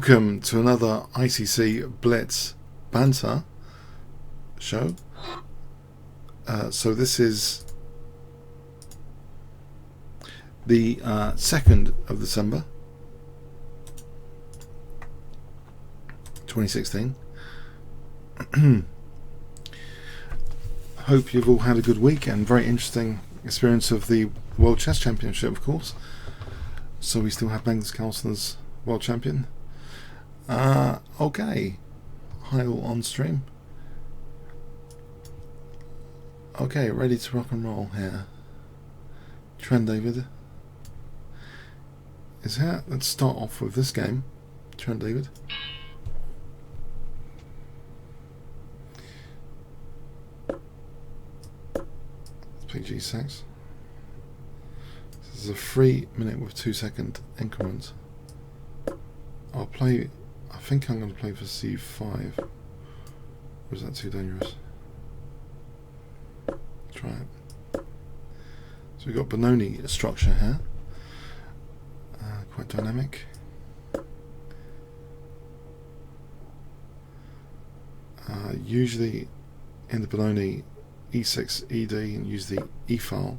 Welcome to another ICC Blitz banter show. So this is the 2nd of December 2016. Hope you've all had a good week and very interesting experience of the World Chess Championship, of course. So we still have Magnus Carlsen as World Champion. Okay, hi all on stream. Okay, ready to rock and roll here. TrendDavid is here. Let's start off with this game. TrendDavid. Let's pick G6. This is a 3 minute with 2 second increment. I'll play. I think I'm going to play for C5. Or is that too dangerous? Try it. So we've got Benoni structure here. Quite dynamic. Usually in the Benoni E6 ED and use the E file.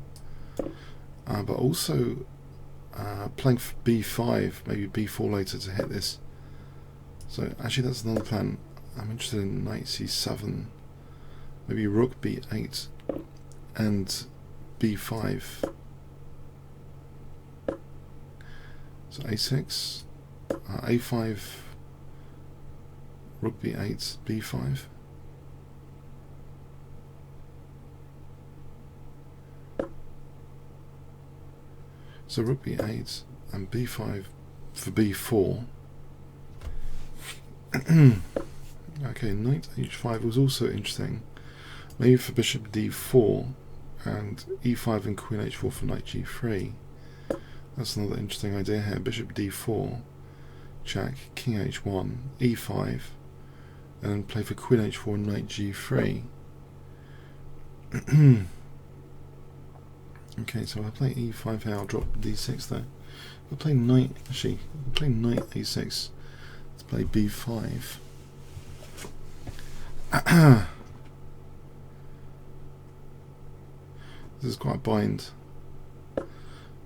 But also playing for B5, maybe B4 later to hit this. So actually that's another plan. I'm interested in knight C7, maybe rook B8 and B5. So A6, A5, rook B8, B5. So rook B8 and B5 for B4. Okay, knight H5 was also interesting. Maybe for bishop D4 and E5 and queen H4 for knight G3. That's another interesting idea here. Bishop D4, check, king H1, E5, and then play for queen H4 and knight G3. Okay, so I'll play E5 here, I'll drop D6 there. I'll play knight, actually, I'll play knight A6. Let's play B5. This is quite a bind.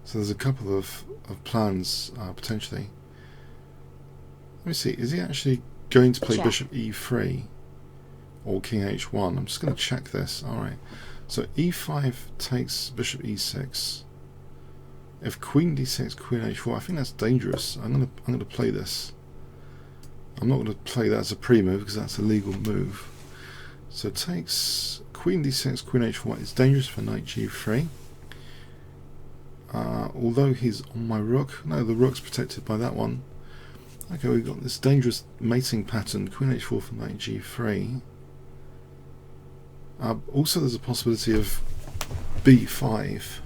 So there's a couple of plans, potentially. Let me see, is he actually going to play bishop E3 or king H1? I'm just going to check this. Alright. So E5 takes bishop E6. If queen D6, queen H4, I think that's dangerous. I'm gonna play this. I'm not going to play that as a pre-move because that's a legal move. So it takes queen D6, queen H4. It's dangerous for knight G3. Although he's on my rook. No, the rook's protected by that one. Okay, we've got this dangerous mating pattern. Queen H4 for knight G3. Also, there's a possibility of B5.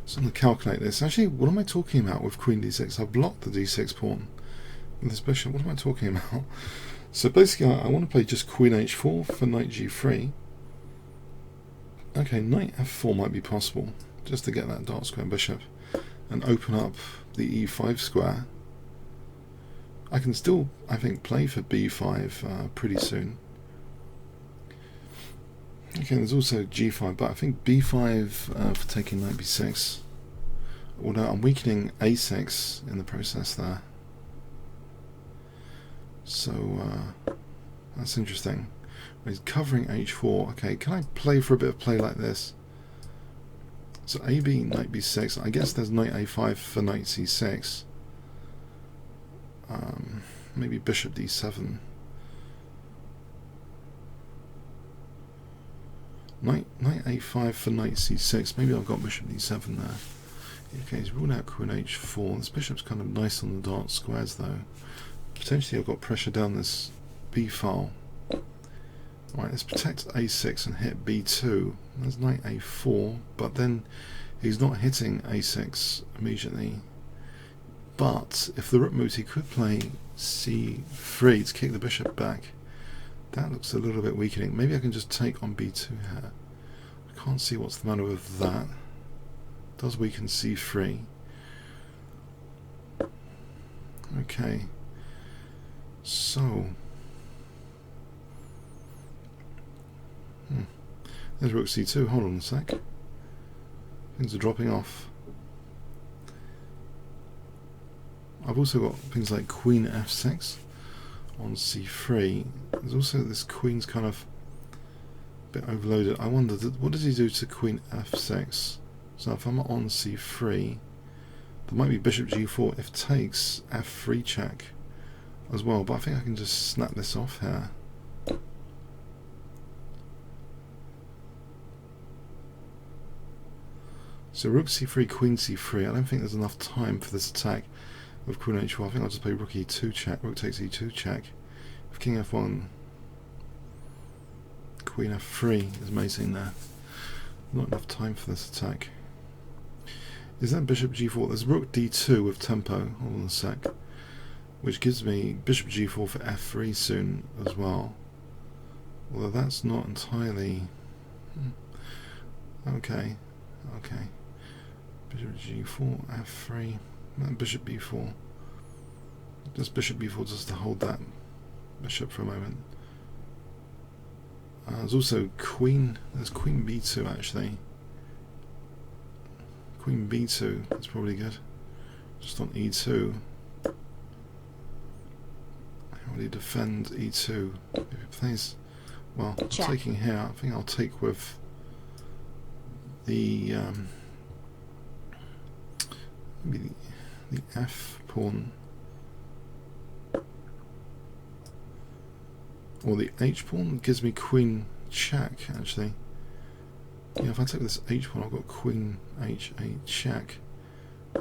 So I'm going to calculate this. Actually, what am I talking about with queen D6? I've blocked the D6 pawn with this bishop. What am I talking about? So basically, I want to play just queen H4 for knight G3. Okay, knight F4 might be possible, just to get that dark square bishop and open up the E5 square. I can still, I think, play for B5 pretty soon. Okay, there's also G5, but I think B5 for taking knight B6. Although I'm weakening A6 in the process there. So that's interesting. He's covering H4. Okay, can I play for a bit of play like this? So AB, knight B6. I guess there's knight A5 for knight C6. Maybe bishop D7. Knight A5 for knight C6. Maybe I've got bishop D7 there. Okay, he's ruled out queen H4. This bishop's kind of nice on the dark squares though. Potentially I've got pressure down this B file. Right, let's protect A6 and hit B2. There's knight A4, but then he's not hitting A6 immediately. But if the rook moves, he could play C3 to kick the bishop back. That looks a little bit weakening. Maybe I can just take on B2 here. I can't see what's the matter with that. It does weaken C3. Okay. So. There's rook c2. Hold on a sec. Things are dropping off. I've also got things like queen f6 on c3. There's also this queen's kind of a bit overloaded. I wonder, what does he do to queen f6? So if I'm on c3, there might be bishop g4. If takes, f3 check as well. But I think I can just snap this off here. So rook c3, queen c3. I don't think there's enough time for this attack of queen h4. I think I'll just play rook e2 check, rook takes e2 check. If king f1, queen f3 is mating there. Not enough time for this attack. Is that bishop g4? There's rook d2 with tempo. Hold on a sec. Which gives me bishop g4 for f3 soon as well. Although that's not entirely... Okay. Okay. Bishop g4, f3, bishop b4. Just bishop b4 just to hold that bishop for a moment. There's also queen. There's queen b2 actually. Queen b2. That's probably good. Just on e2. How do you defend e2? If he plays, well, I'm taking here. I think I'll take with the maybe the f pawn or the h pawn gives me queen check actually. Yeah, if I take this h pawn, I've got queen h8 check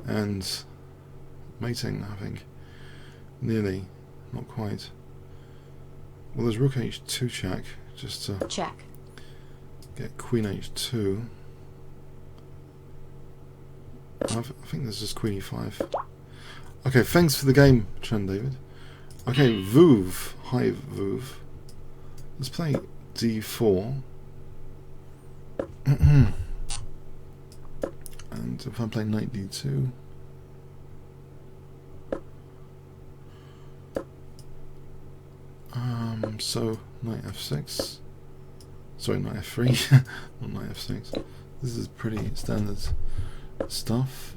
and mating. I think nearly, not quite. Well, there's rook h2 check just to check. Get queen h2. I think there's just queen e5. Okay, thanks for the game, TrendDavid. Okay, Vuv. Hi, Vuv. Let's play d4. And if I play knight d2. So, knight f6. Sorry, knight f3. Not knight f6. This is pretty standard stuff.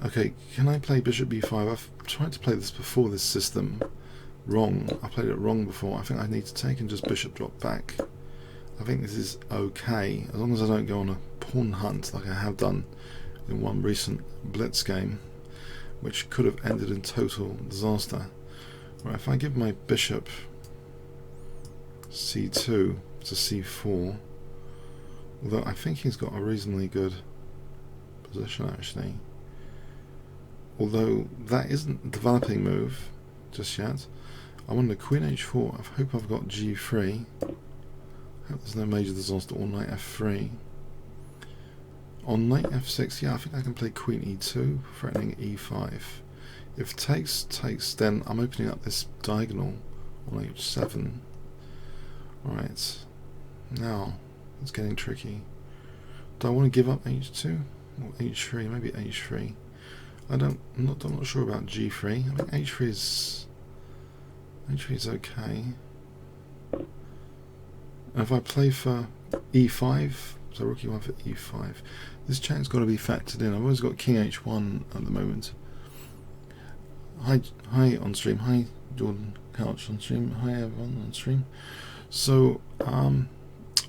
Okay, can I play bishop b5? I've tried to play this before this system wrong. I played it wrong before. I think I need to take and just bishop drop back. I think this is okay as long as I don't go on a pawn hunt like I have done in one recent Blitz game, which could have ended in total disaster. Right, if I give my bishop c2 to c4, although I think he's got a reasonably good position actually, although that isn't a developing move just yet. I want the queen h4. I hope I've got g3. I hope there's no major disaster. Or knight f3. On knight f6, yeah, I think I can play queen e2, threatening e5. If takes, then I'm opening up this diagonal on h7. Right, now it's getting tricky. Do I want to give up h2 or h3? Maybe h3. I'm not sure about g3. I mean h3 is okay. And if I play for e5, so rook e1 for e5, this check's got to be factored in. I've always got king h1 at the moment. Hi on stream. Hi Jordan Couch on stream. Hi everyone on stream. So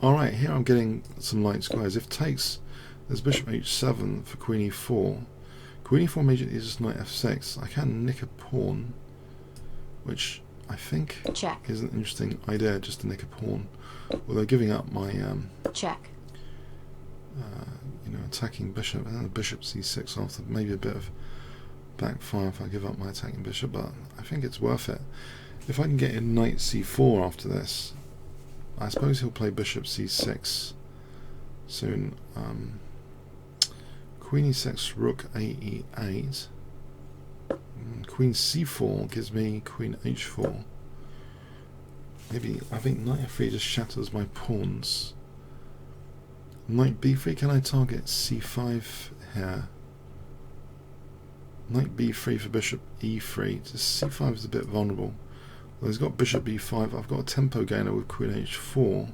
alright, here I'm getting some light squares. If takes, there's bishop h7 for queen e4. Queen e4 immediately is just knight f6. I can nick a pawn, which I think is an interesting idea, just to nick a pawn. Although giving up my attacking bishop, and bishop c6 after, maybe a bit of backfire if I give up my attacking bishop, but I think it's worth it. If I can get in knight c4 after this, I suppose he'll play bishop c6 soon. Queen e6, rook ae8. Queen c4 gives me queen h4. Maybe, I think knight f3 just shatters my pawns. Knight b3, can I target c5 here? Knight b3 for bishop e3. Just c5 is a bit vulnerable. Well, he's got bishop b5. I've got a tempo gainer with queen h4.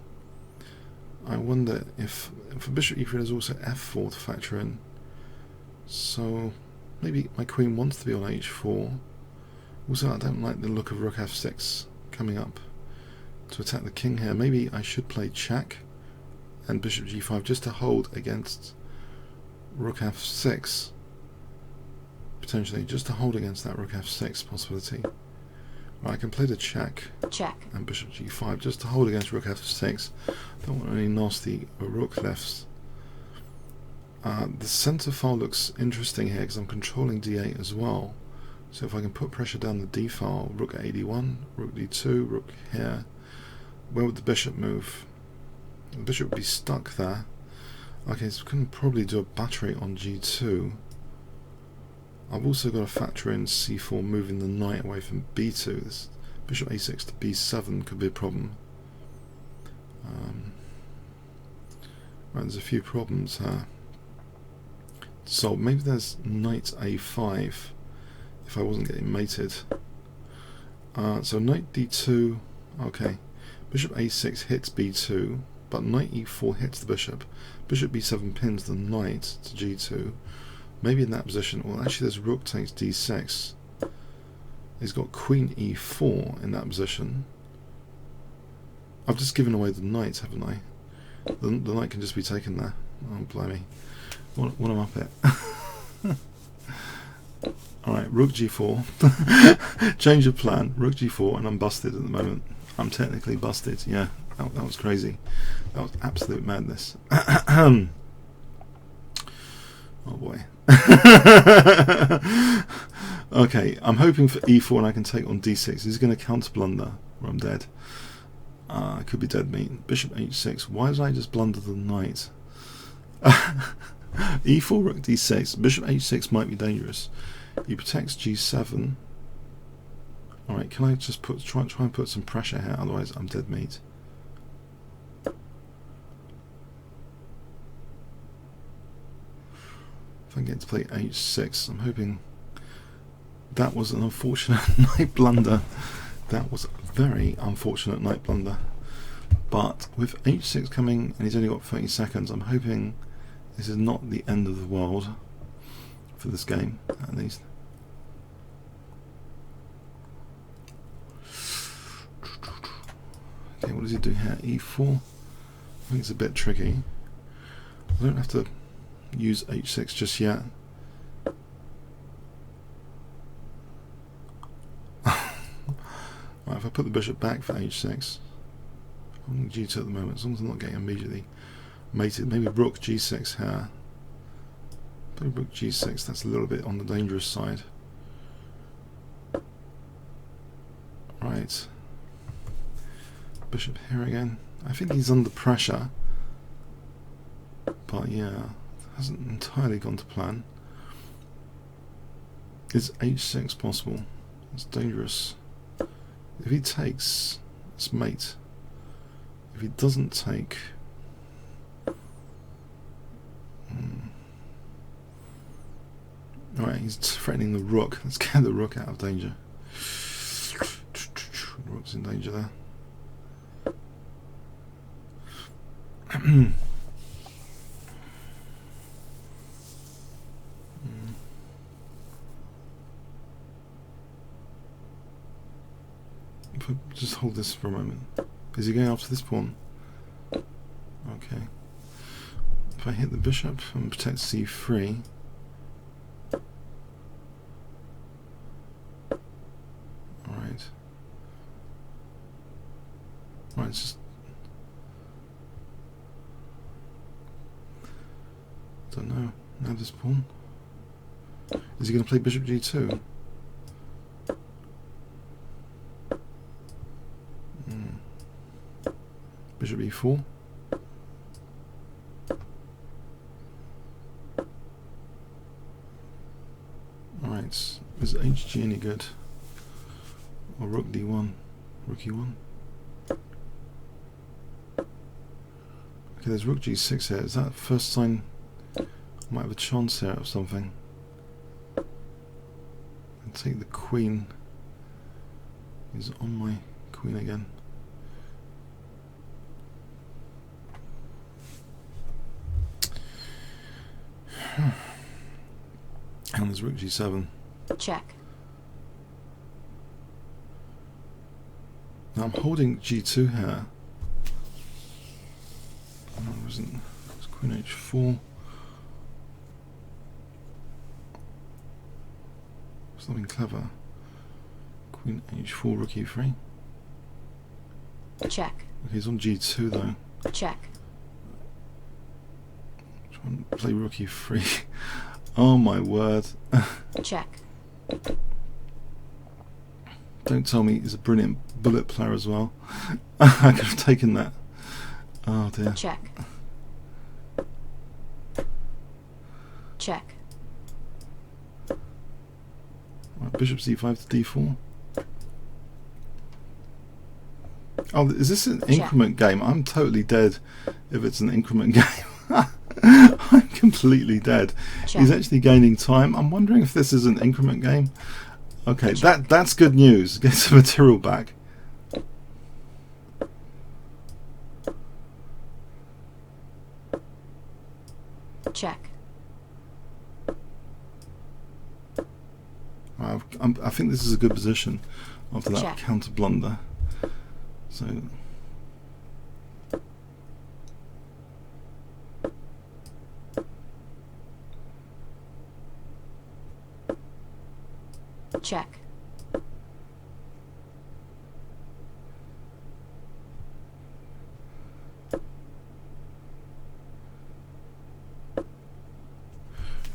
I wonder if for bishop e3 there's also f4 to factor in. So maybe my queen wants to be on h4. Also, I don't like the look of rook f6 coming up to attack the king here. Maybe I should play check and bishop g5 just to hold against rook f6. Potentially, just to hold against that rook f6 possibility. Right, I can play the check and bishop g5 just to hold against rook f6. Don't want any nasty rook lefts. The centre file looks interesting here because I'm controlling d8 as well. So if I can put pressure down the d file, rook a1, rook d2, rook here, where would the bishop move? The bishop would be stuck there. Okay, so we can probably do a battery on g2. I've also got to factor in c4, moving the knight away from b2. This bishop a6 to b7 could be a problem. Right, there's a few problems here. So maybe there's knight a5 if I wasn't getting mated. So knight d2, okay. Bishop a6 hits b2, but knight e4 hits the bishop. Bishop b7 pins the knight to g2. Maybe in that position, well actually there's rook takes d6. He's got queen e4 in that position. I've just given away the knight, haven't I? The knight can just be taken there. Oh, blimey. What am I up at? Alright, rook g4. Change of plan. Rook g4, and I'm busted at the moment. I'm technically busted, yeah. That was crazy. That was absolute madness. Oh boy. Okay, I'm hoping for e4 and I can take on d6. He's going to counter blunder or I'm dead. I could be dead meat. Bishop h6. Why did I just blunder the knight? e4, rook d6. Bishop h6 might be dangerous. He protects g7. Alright, can I just try and put some pressure here? Otherwise I'm dead meat. If I get to play h6, I'm hoping. That was an unfortunate knight blunder. That was a very unfortunate knight blunder. But with h6 coming, and he's only got 30 seconds, I'm hoping this is not the end of the world for this game, at least. Okay, what does he do here? e4? I think it's a bit tricky. I don't have to use h6 just yet. Right, if I put the bishop back for h6, I'm on g2 at the moment, as long as I'm not getting immediately mated. Maybe rook g6 here. Maybe rook g6, that's a little bit on the dangerous side. Right. Bishop here again. I think he's under pressure. But yeah, hasn't entirely gone to plan. Is h6 possible? It's dangerous. If he takes, it's mate. If he doesn't take, alright, he's threatening the rook. Let's get the rook out of danger. Rook's in danger there. Just hold this for a moment. Is he going after this pawn? Okay. If I hit the bishop and protect c3, alright. Alright, it's just, don't know. Now this pawn. Is he going to play bishop g2? Bishop e4. Alright, is hg any good? Or rook d1? Rook e1? Okay, there's rook g6 here. Is that the first sign I might have a chance here of something? take the queen. He's on my queen again. And there's rook g7. Check. Now I'm holding g2 here. No, it wasn't. It's queen h4. Something clever. Queen h4, rook e3. Check. Okay, he's on g2 though. Check. Try and play rook e3. Oh my word. Check. Don't tell me he's a brilliant bullet player as well. I could have taken that. Oh dear. Check. Check. Right, bishop c5 to d4. Oh, is this an increment game? I'm totally dead if it's an increment game. I'm completely dead. Check. He's actually gaining time. I'm wondering if this is an increment game. Okay, that's good news. Get some material back. Check. I think this is a good position after that counter blunder. So check.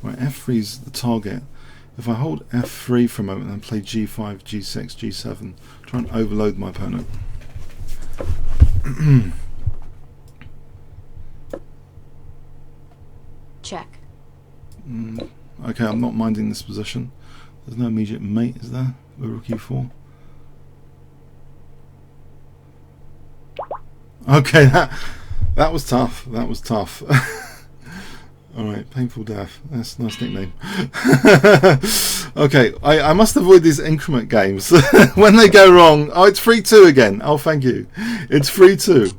right, f3's the target. If I hold f3 for a moment and play g5, g6, g7, try and overload my opponent. Check. Okay, I'm not minding this position. There's no immediate mate, is there? With rook e4. Okay, that was tough. That was tough. Alright, painful death. That's a nice nickname. Okay, I must avoid these increment games. When they go wrong, oh, it's 3-2 again. Oh, thank you. It's 3-2.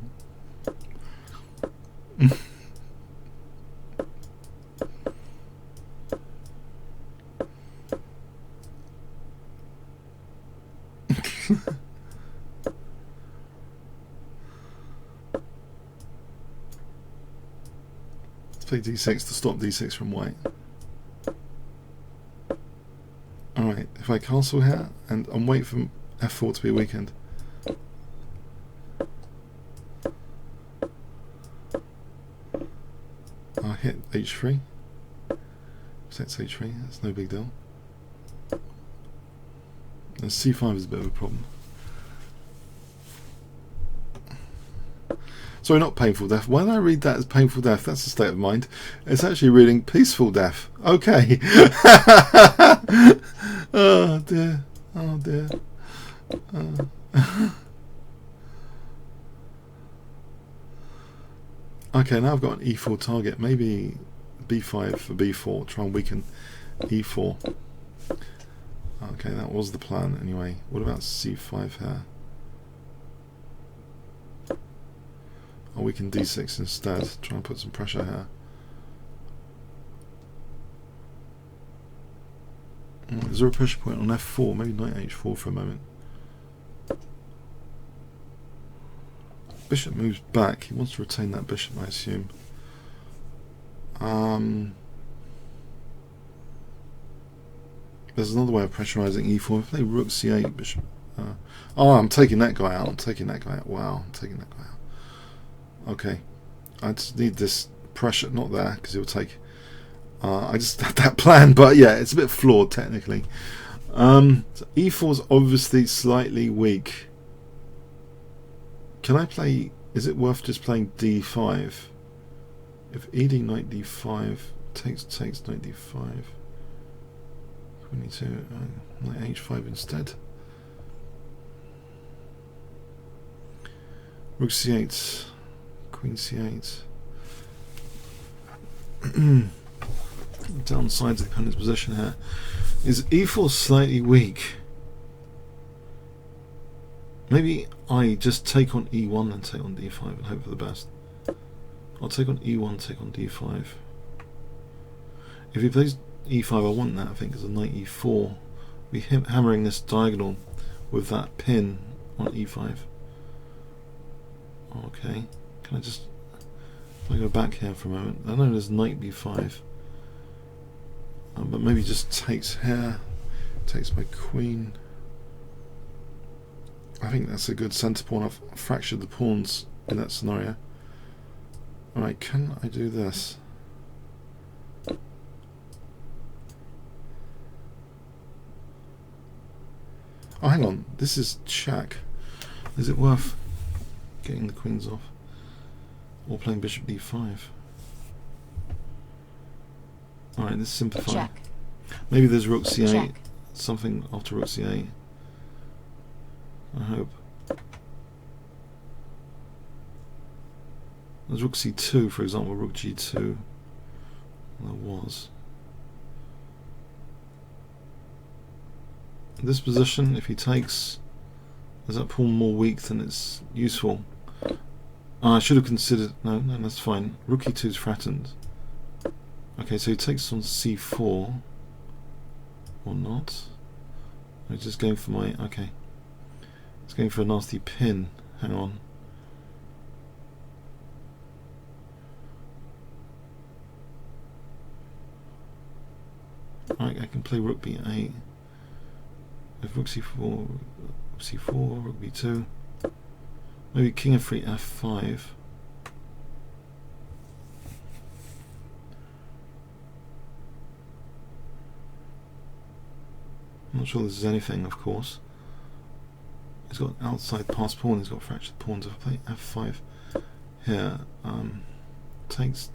Play d6 to stop d6 from white. Alright, if I castle here and I'm waiting for f4 to be a weekend. I'll hit h3. Protects h3, that's no big deal. And c5 is a bit of a problem. Sorry, not painful death. Why did I read that as painful death? That's a state of mind. It's actually reading peaceful death. Okay. Oh dear. Oh dear. Okay, now I've got an e4 target. Maybe b5 for b4. Try and weaken e4. Okay, that was the plan anyway. What about c5 here? Or we can d6 instead, try and put some pressure here. Is there a pressure point on f4? Maybe knight h4 for a moment. Bishop moves back. He wants to retain that bishop, I assume. There's another way of pressurizing e4. If I play rook c8, bishop. Oh, I'm taking that guy out. I'm taking that guy out. Wow, I'm taking that guy out. Okay, I just need this pressure, not there, because it will take. I just had that plan, but yeah, it's a bit flawed technically. So e4 is obviously slightly weak. Can I play? Is it worth just playing d5? If ed knight d5 takes knight d5, 22 knight h5 instead. Rook c8. Queen c8. Downside to the opponent's position here. Is e4 slightly weak? Maybe I just take on e1 and take on d5 and hope for the best. I'll take on e1, take on d5. If he plays e5, I want that, I think, as a knight e4. Be hammering this diagonal with that pin on e5. Okay, can I just... If I go back here for a moment, I know there's knight b5. But maybe just takes here, takes my queen. I think that's a good centre pawn. I've fractured the pawns in that scenario. Alright, can I do this? Oh, hang on. This is check. Is it worth getting the queens off? Or playing bishop d5? Alright, this is simplified. Check. Maybe there's rook c8. Check. Something after rook c8. I hope. There's rook c2, for example, rook g2. There was. In this position, if he takes, is that pawn more weak than it's useful? I should have considered. No, that's fine. Rook e2 is threatened. Okay, so he takes on c4 or not. I'm just going for my. Okay. It's going for a nasty pin. Hang on. Right, I can play rook b8. If rook c4, rook b2. Maybe king f3, f5. I'm not sure this is anything, of course. He's got outside pass pawn, he's got fractured pawns. If I play f5 here, takes,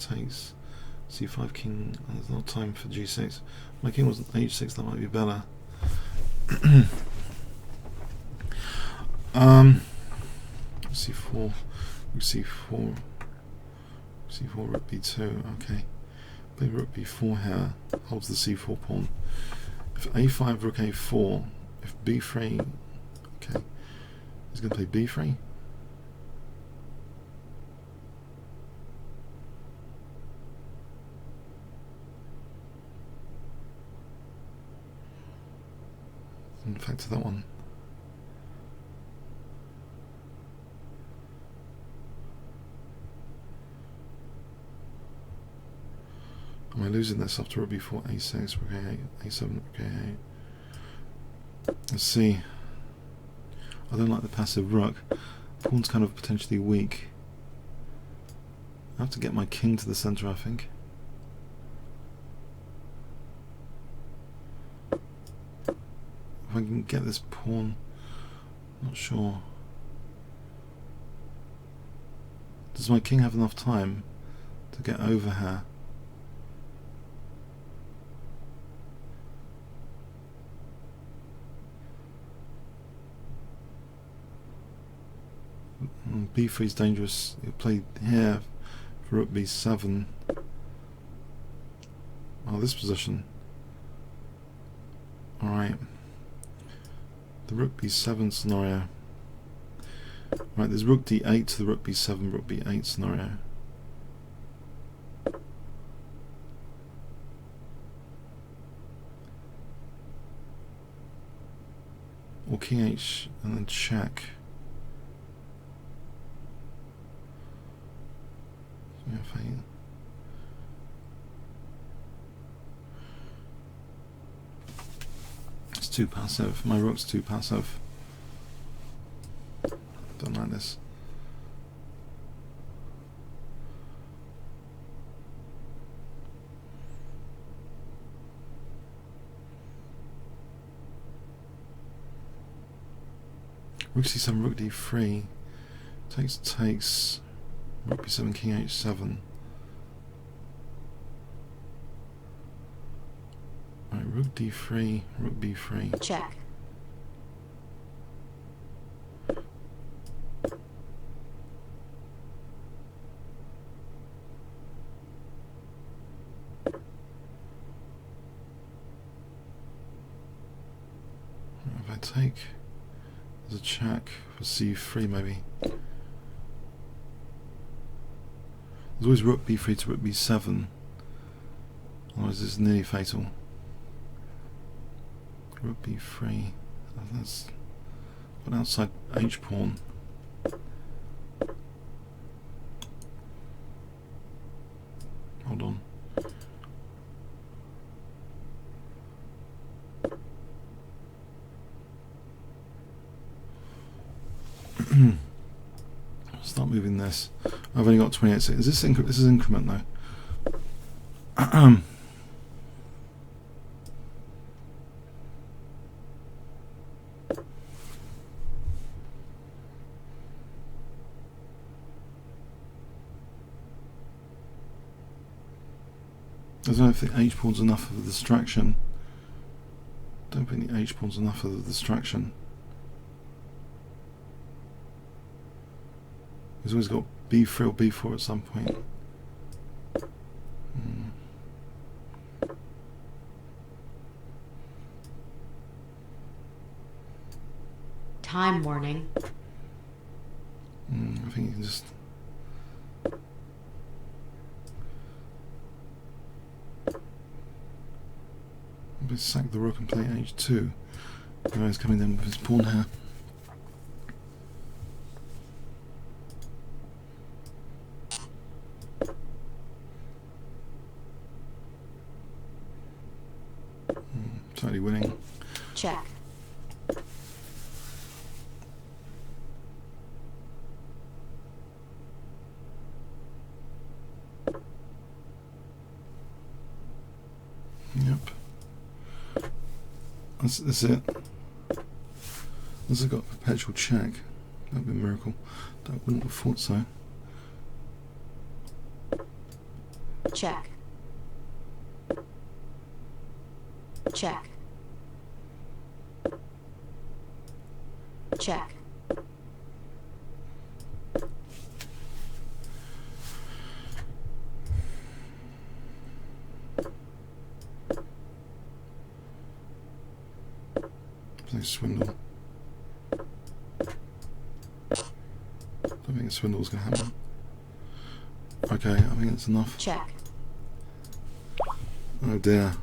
c5 king, and there's no time for g6. My king was h6, that might be better. c4, c4, c4, rook b2, okay. Play rook b4 here, holds the c4 pawn. If a5, rook a4, if b3, okay, he's going to play b3. In fact, to that one. Am I losing this after rook b4, a6, rook a8, a7, rook a8? Let's see. I don't like the passive rook. Pawn's kind of potentially weak. I have to get my king to the centre, I think. If I can get this pawn, not sure. Does my king have enough time to get over here? b3 is dangerous. He'll play here for rook b7. Oh, this position. Alright. The rook b7 scenario. Right, there's rook d8 to the rook b7, rook b8 scenario. Or king h and then check. It's too passive. My rook's too passive. Don't like this. Rook c7, rook d3. Takes. Rook b7, king h7. Right, rook d3, rook b3. Check. take as a check for c3 maybe. There's always rook b3 to rook b7. Otherwise this is nearly fatal. Rook b3. That's got outside h pawn. Hold on. Start moving this. I've only got 28 seconds. This is increment though. I don't know if the h pawn's enough of a distraction. Don't think the h pawn's enough of a distraction. He's always got b3 or b4 at some point. Time warning. I think you can just... maybe sack the rook and play h2. Now he's coming down with his pawn here. Totally winning. Check. Yep. That's it. This has got a perpetual check. That'd be a miracle. That wouldn't have thought so. Check. Check. Check. Play swindle. Don't think a swindle's gonna happen. Okay, I think that's enough. Check. Oh dear.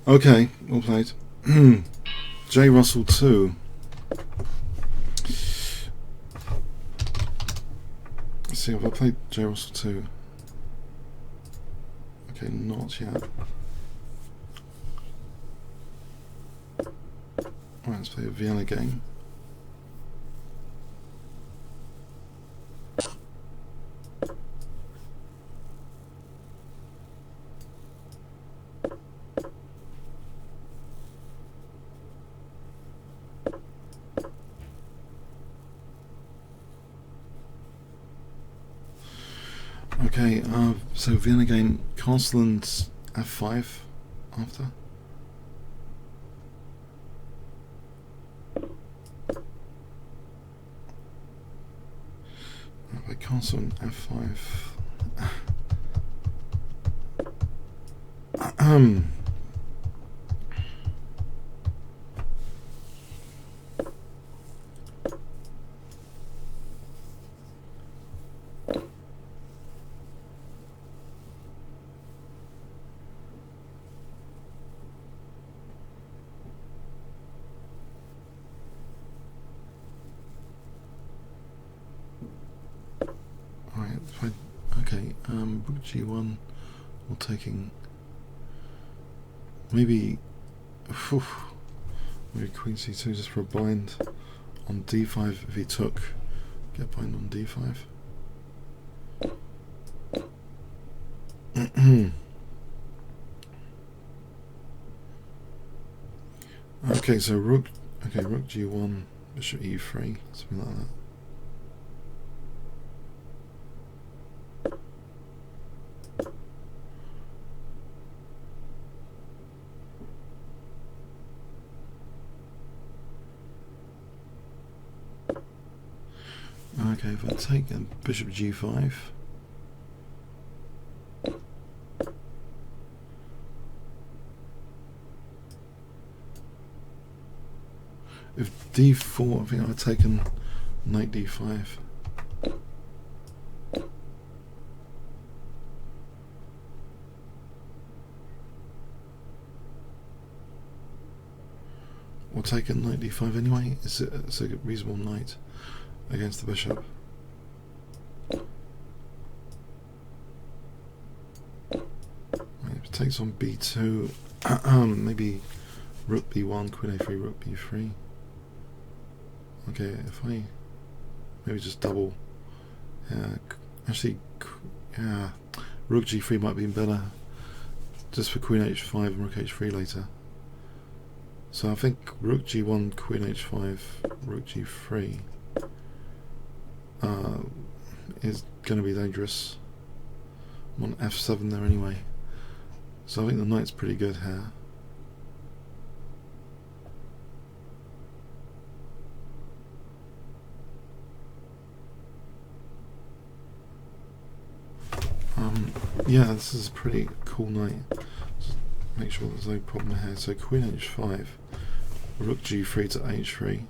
Okay, well played. J. Russell 2. Let's see if I played J. Russell 2. Okay, not yet. Alright, let's play a Vienna game. Okay, so Vienna game, castle and f5 after. Right, castle and f5. Okay, rook g1, or taking maybe maybe queen c2 just for a bind on d5 if he took. Get bind on d5. Okay, so rook g1, bishop e3, something like that. Okay, if I take bishop g5, If d4, I think I've taken knight d5. Or take a knight d5 anyway. It's a reasonable knight against the bishop. Right, if it takes on b2, maybe rook b1, queen a3, rook b3. Okay, if I maybe just double, actually, yeah, rook g3 might be better, just for queen h5 and rook h3 later. So I think rook g1, queen h5, rook g3 is going to be dangerous. I'm on f7 there anyway, so I think the knight's pretty good here. Yeah, this is a pretty cool knight. Just make sure there's no problem here. So queen h5, rook g3 to h3.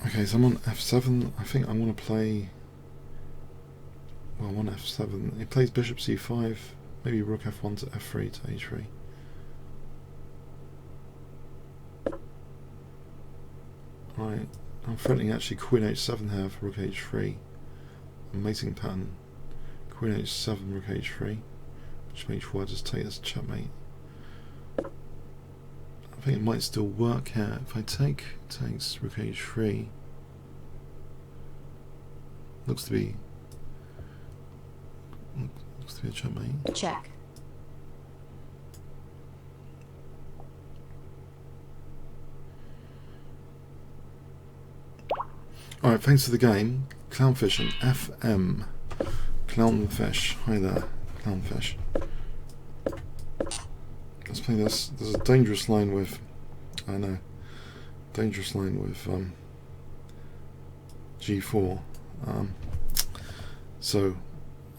Okay, so I'm on f7. I think I'm going to play. Well, I'm on f7. He plays bishop c5. Maybe rook f1 to f3 to h3. Right, I'm threatening actually queen h7 here for rook h3. A mating pattern. Queen h7, rook h3. Which makes sure I just take this checkmate. I think it might still work here. If I takes rook h3. Looks to be a checkmate. Check. Alright, thanks for the game. Clownfish and FM. Clownfish. Hi there, Clownfish. Let's play this. There's a dangerous line with. I know. Dangerous line with g4. So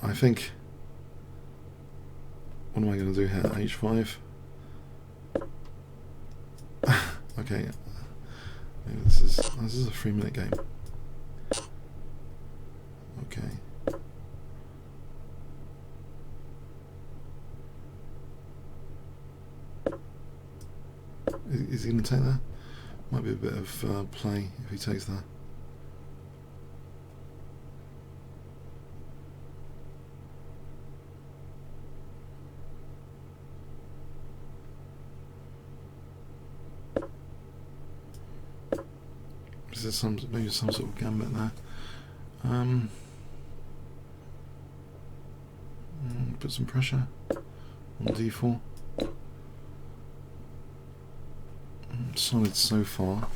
I think. What am I going to do here? h5. Okay. Maybe this is a 3-minute game. Okay. Is he going to take that? Might be a bit of play if he takes that. Is there maybe some sort of gambit there? Put some pressure on d4. Solid so far.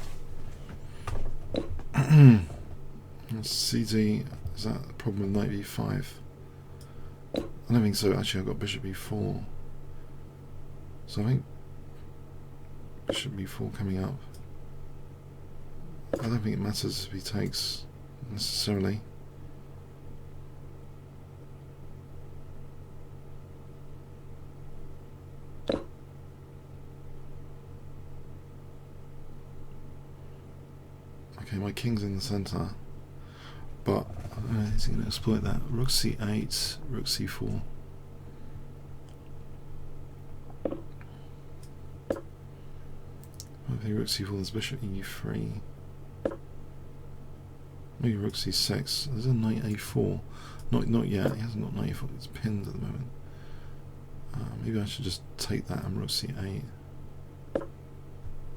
CD, is that a problem with knight b5? I don't think so. Actually, I've got bishop b4. So I think bishop b4 coming up. I don't think it matters if he takes necessarily. Okay, my king's in the centre, but is he going to exploit that? Rook c8, rook c4. Okay, rook c4, there's bishop e3. Maybe rook c6. There's a knight a4. Not yet. He hasn't got knight a4. It's pinned at the moment. Maybe I should just take that and rook c8. Right,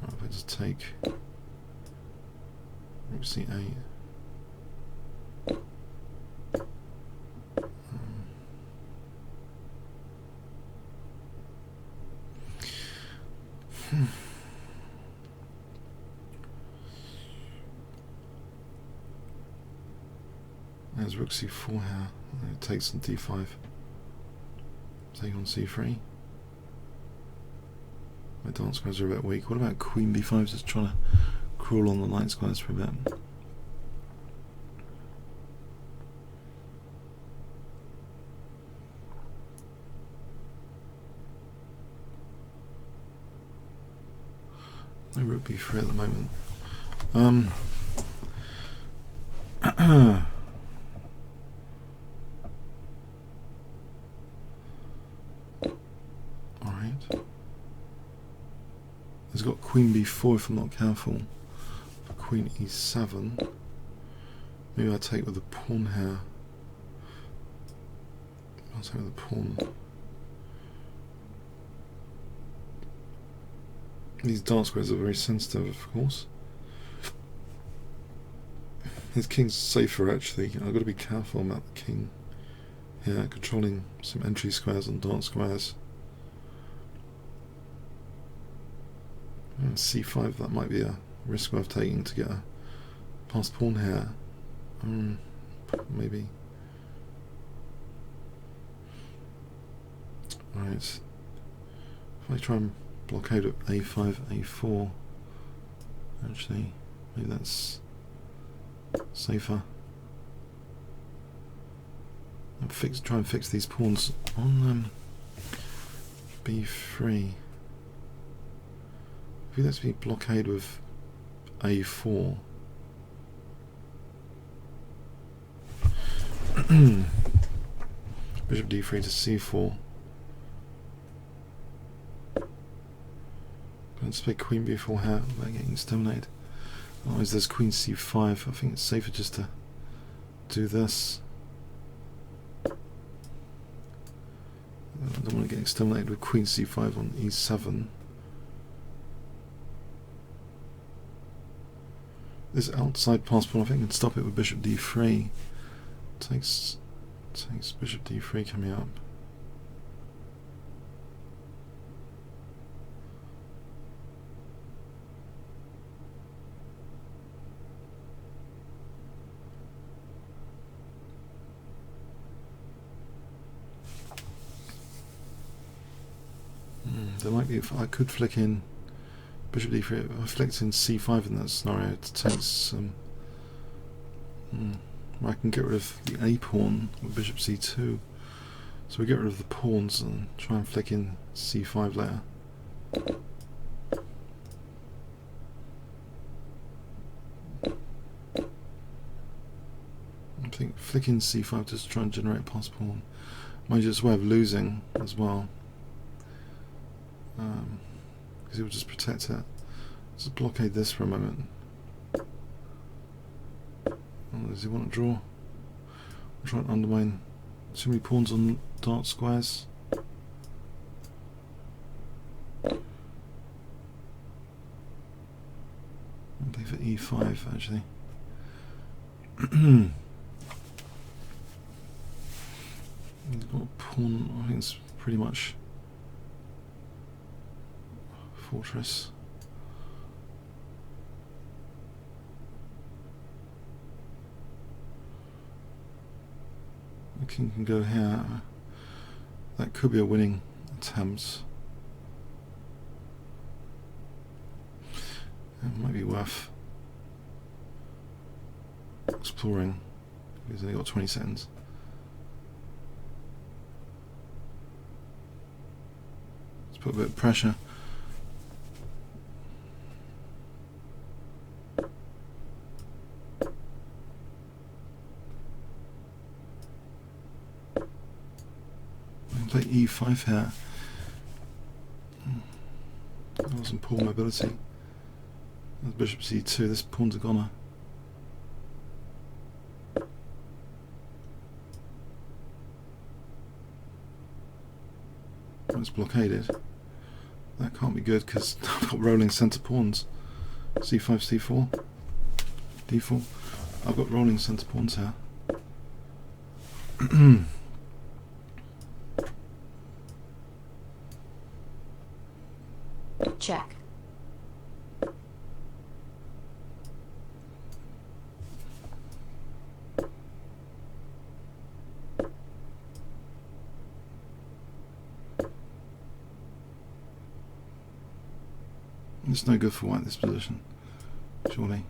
if I just take rook c8. There's rook c4 here. It takes on d5. Take on c3. My dark squares are a bit weak. What about queen b5? Just trying to crawl on the light squares for a bit. No rook b3 at the moment. Alright. He's got queen b4 if I'm not careful. Queen e7. Maybe I'll take with the pawn here. I'll take with the pawn. These dark squares are very sensitive, of course. His king's safer actually. I've got to be careful about the king here, controlling some entry squares on dark squares. And c5, that might be a risk worth taking to get a passed pawn here. Maybe. Right. If I try and blockade at a5, a4, actually, maybe that's safer. And try and fix these pawns on b3. If he lets me blockade with a4, bishop d3 to c4. Going to play queen b4 here without getting stimulated. Otherwise there's queen c5. I think it's safer just to do this. I don't want to get stimulated with queen c5 on e7. This outside pass pawn, I think I can stop it with bishop d3. Takes bishop d3 coming up. There might be, if I could flick in bishop d3, if I flicked in c5 in that scenario, it takes some. I can get rid of the a pawn with bishop c2. So we get rid of the pawns and try and flick in c5 later. I think flicking c5 just to try and generate a pass pawn. Mind you, it's a way of losing as well. Because it will just protect it. Let's just blockade this for a moment. Does he want to draw? We'll try and undermine too many pawns on dark squares. I'll play for e5 actually. He's got a pawn, I think it's pretty much fortress. The king can go here. That could be a winning attempt. It might be worth exploring. He's only got 20 seconds. Let's put a bit of pressure. Play e5 here. That wasn't pawn mobility. That's bishop c2. This pawn's a goner. It's blockaded. That can't be good because I've got rolling centre pawns. c5, c4, d4. I've got rolling centre pawns here. Check. It's no good for white this position, surely.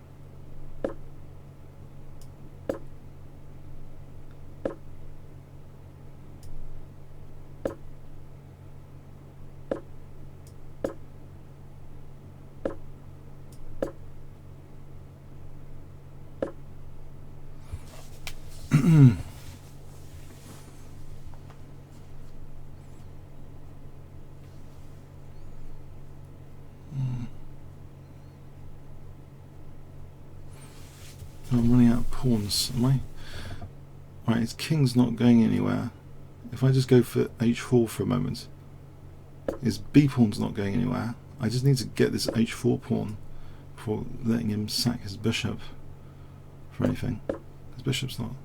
I'm running out of pawns, am I? Right, his king's not going anywhere. If I just go for h4 for a moment, his b pawn's not going anywhere. I just need to get this h4 pawn before letting him sack his bishop for anything. His bishop's not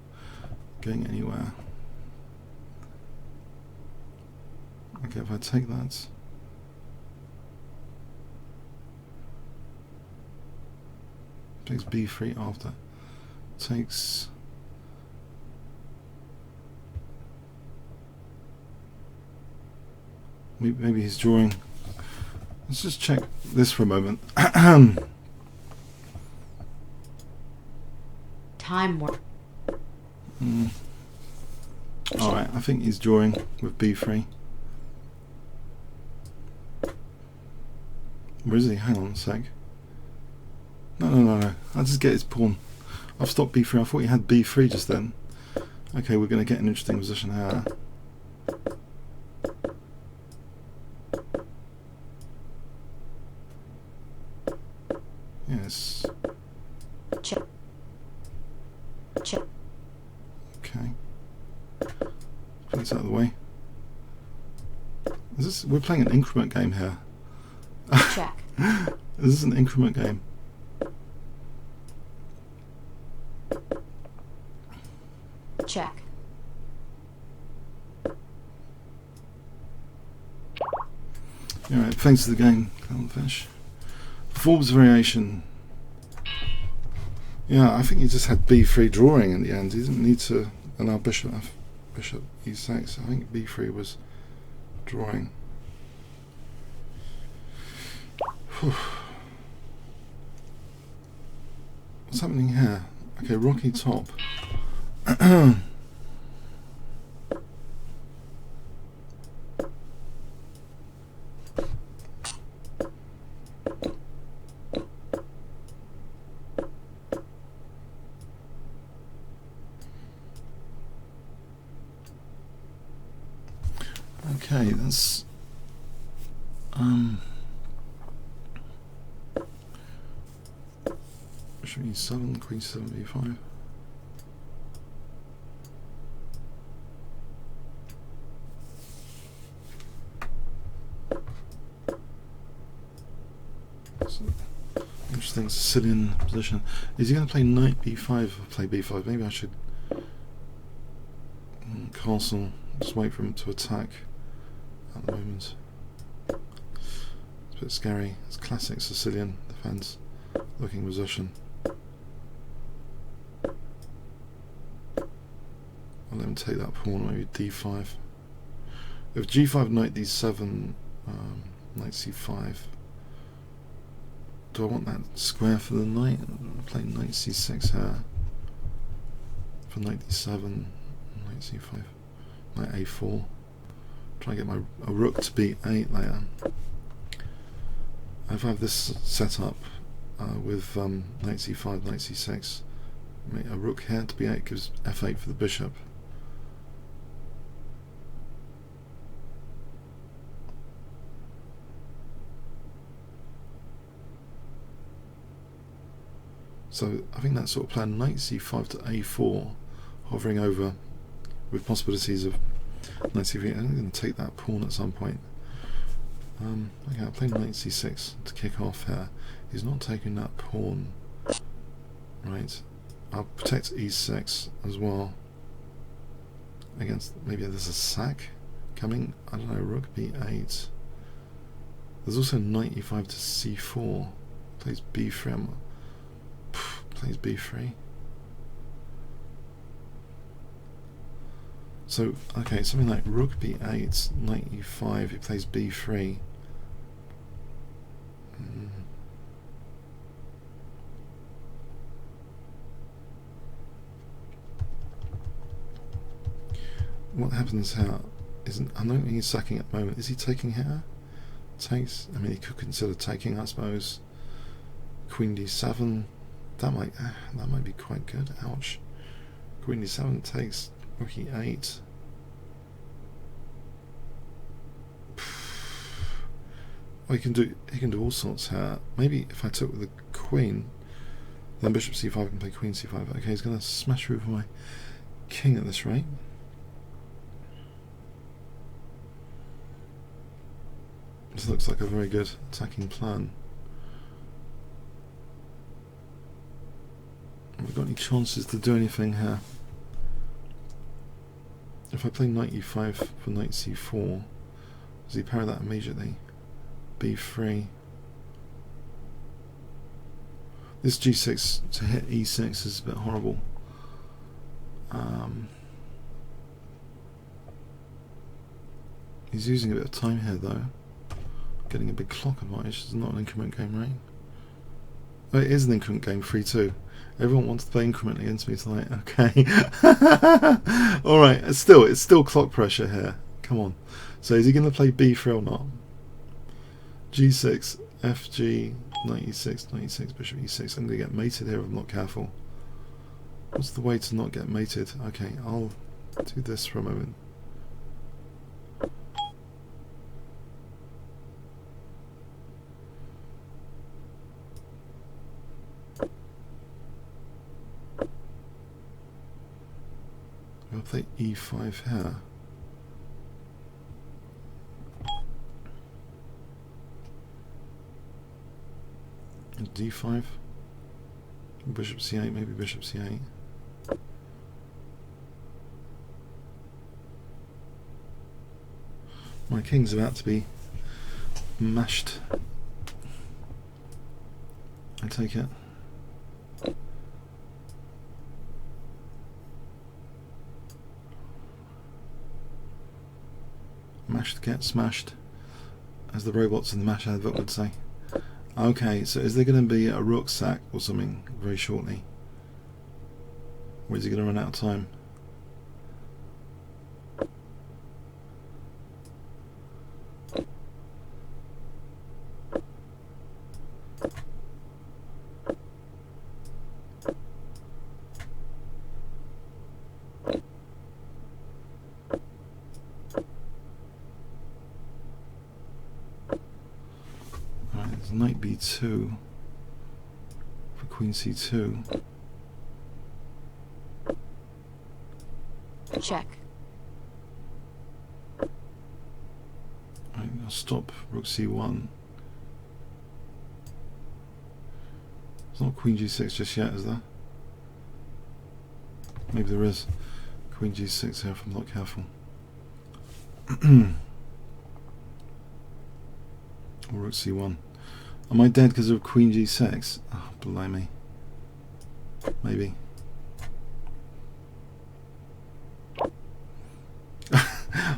going anywhere. Okay, if I take that, takes b3 after, takes maybe he's drawing. Let's just check this for a moment. Time warp. Alright, I think he's drawing with b3. Where is he? Hang on a sec. No. I'll just get his pawn. I've stopped b3. I thought he had b3 just then. Okay, we're going to get an interesting position here. Yes. Check. Check. Okay. Put this out of the way. Is this? We're playing an increment game here. Check. This is an increment game. Check. Alright, thanks to the game, Fish. Forbes variation. Yeah, I think he just had b3 drawing in the end. He didn't need to allow bishop e6. I think b3 was drawing. What's happening here? Okay, rocky top. Okay, that's should be 7, queen 7, b5. Interesting Sicilian position. Is he going to play knight b5 or play b5? Maybe I should castle, just wait for him to attack at the moment. It's a bit scary. It's classic Sicilian defense looking position. I'll let him take that pawn, maybe d5. If g5, knight d7, knight c5. Do I want that square for the knight? I'll play knight c6 here. For knight d7, knight c5, knight a4. Try and get a rook to b8 later. If I have this set up with knight c5, knight c6, make a rook here to b8 gives f8 for the bishop. So I think that sort of plan, knight c5 to a4, hovering over with possibilities of knight c3. I'm going to take that pawn at some point. Okay, I'll play knight c6 to kick off here. He's not taking that pawn. Right. I'll protect e6 as well. Against, maybe there's a sack coming. I don't know, rook b8. There's also knight e5 to c4. Plays b3. Plays b3. So, okay, something like rook b8, knight e5, he plays b3. what happens here isn't. I don't think he's sacking at the moment. Is he taking here? Takes. I mean, he could consider taking, I suppose. Queen d7. That might be quite good. Ouch. Queen d7 takes. Rook e8. Oh, he can do all sorts here. Maybe if I took with the queen, then bishop c5 can play queen c5. Okay, he's going to smash through my king at this rate. This looks like a very good attacking plan. Have we got any chances to do anything here? If I play knight e5 for knight c4, does he parry that immediately? b3. This g6 to hit e6 is a bit horrible. He's using a bit of time here though. Getting a big clock advantage. It's not an increment game, right? Oh, it is an increment game, 3-2. Everyone wants to play incrementally into me tonight. Okay. Alright, it's still clock pressure here. Come on. So is he going to play b3 or not? g6, fg, knight e6, knight e6, bishop e6. I'm going to get mated here if I'm not careful. What's the way to not get mated? Okay, I'll do this for a moment. I'll play e5 here. And d5. Bishop c8, maybe bishop c8. My king's about to be mashed. I take it. Mashed gets smashed, as the robots in the MASH advert would say. Okay, so is there going to be a rook sack or something very shortly? Or is he going to run out of time? Knight b2 for queen c2. Check. Right, I'll stop rook c1. There's not queen g6 just yet, is there? Maybe there is. Queen g6 here if I'm not careful. Or rook c1. Am I dead because of queen g6? Oh, blimey. Maybe.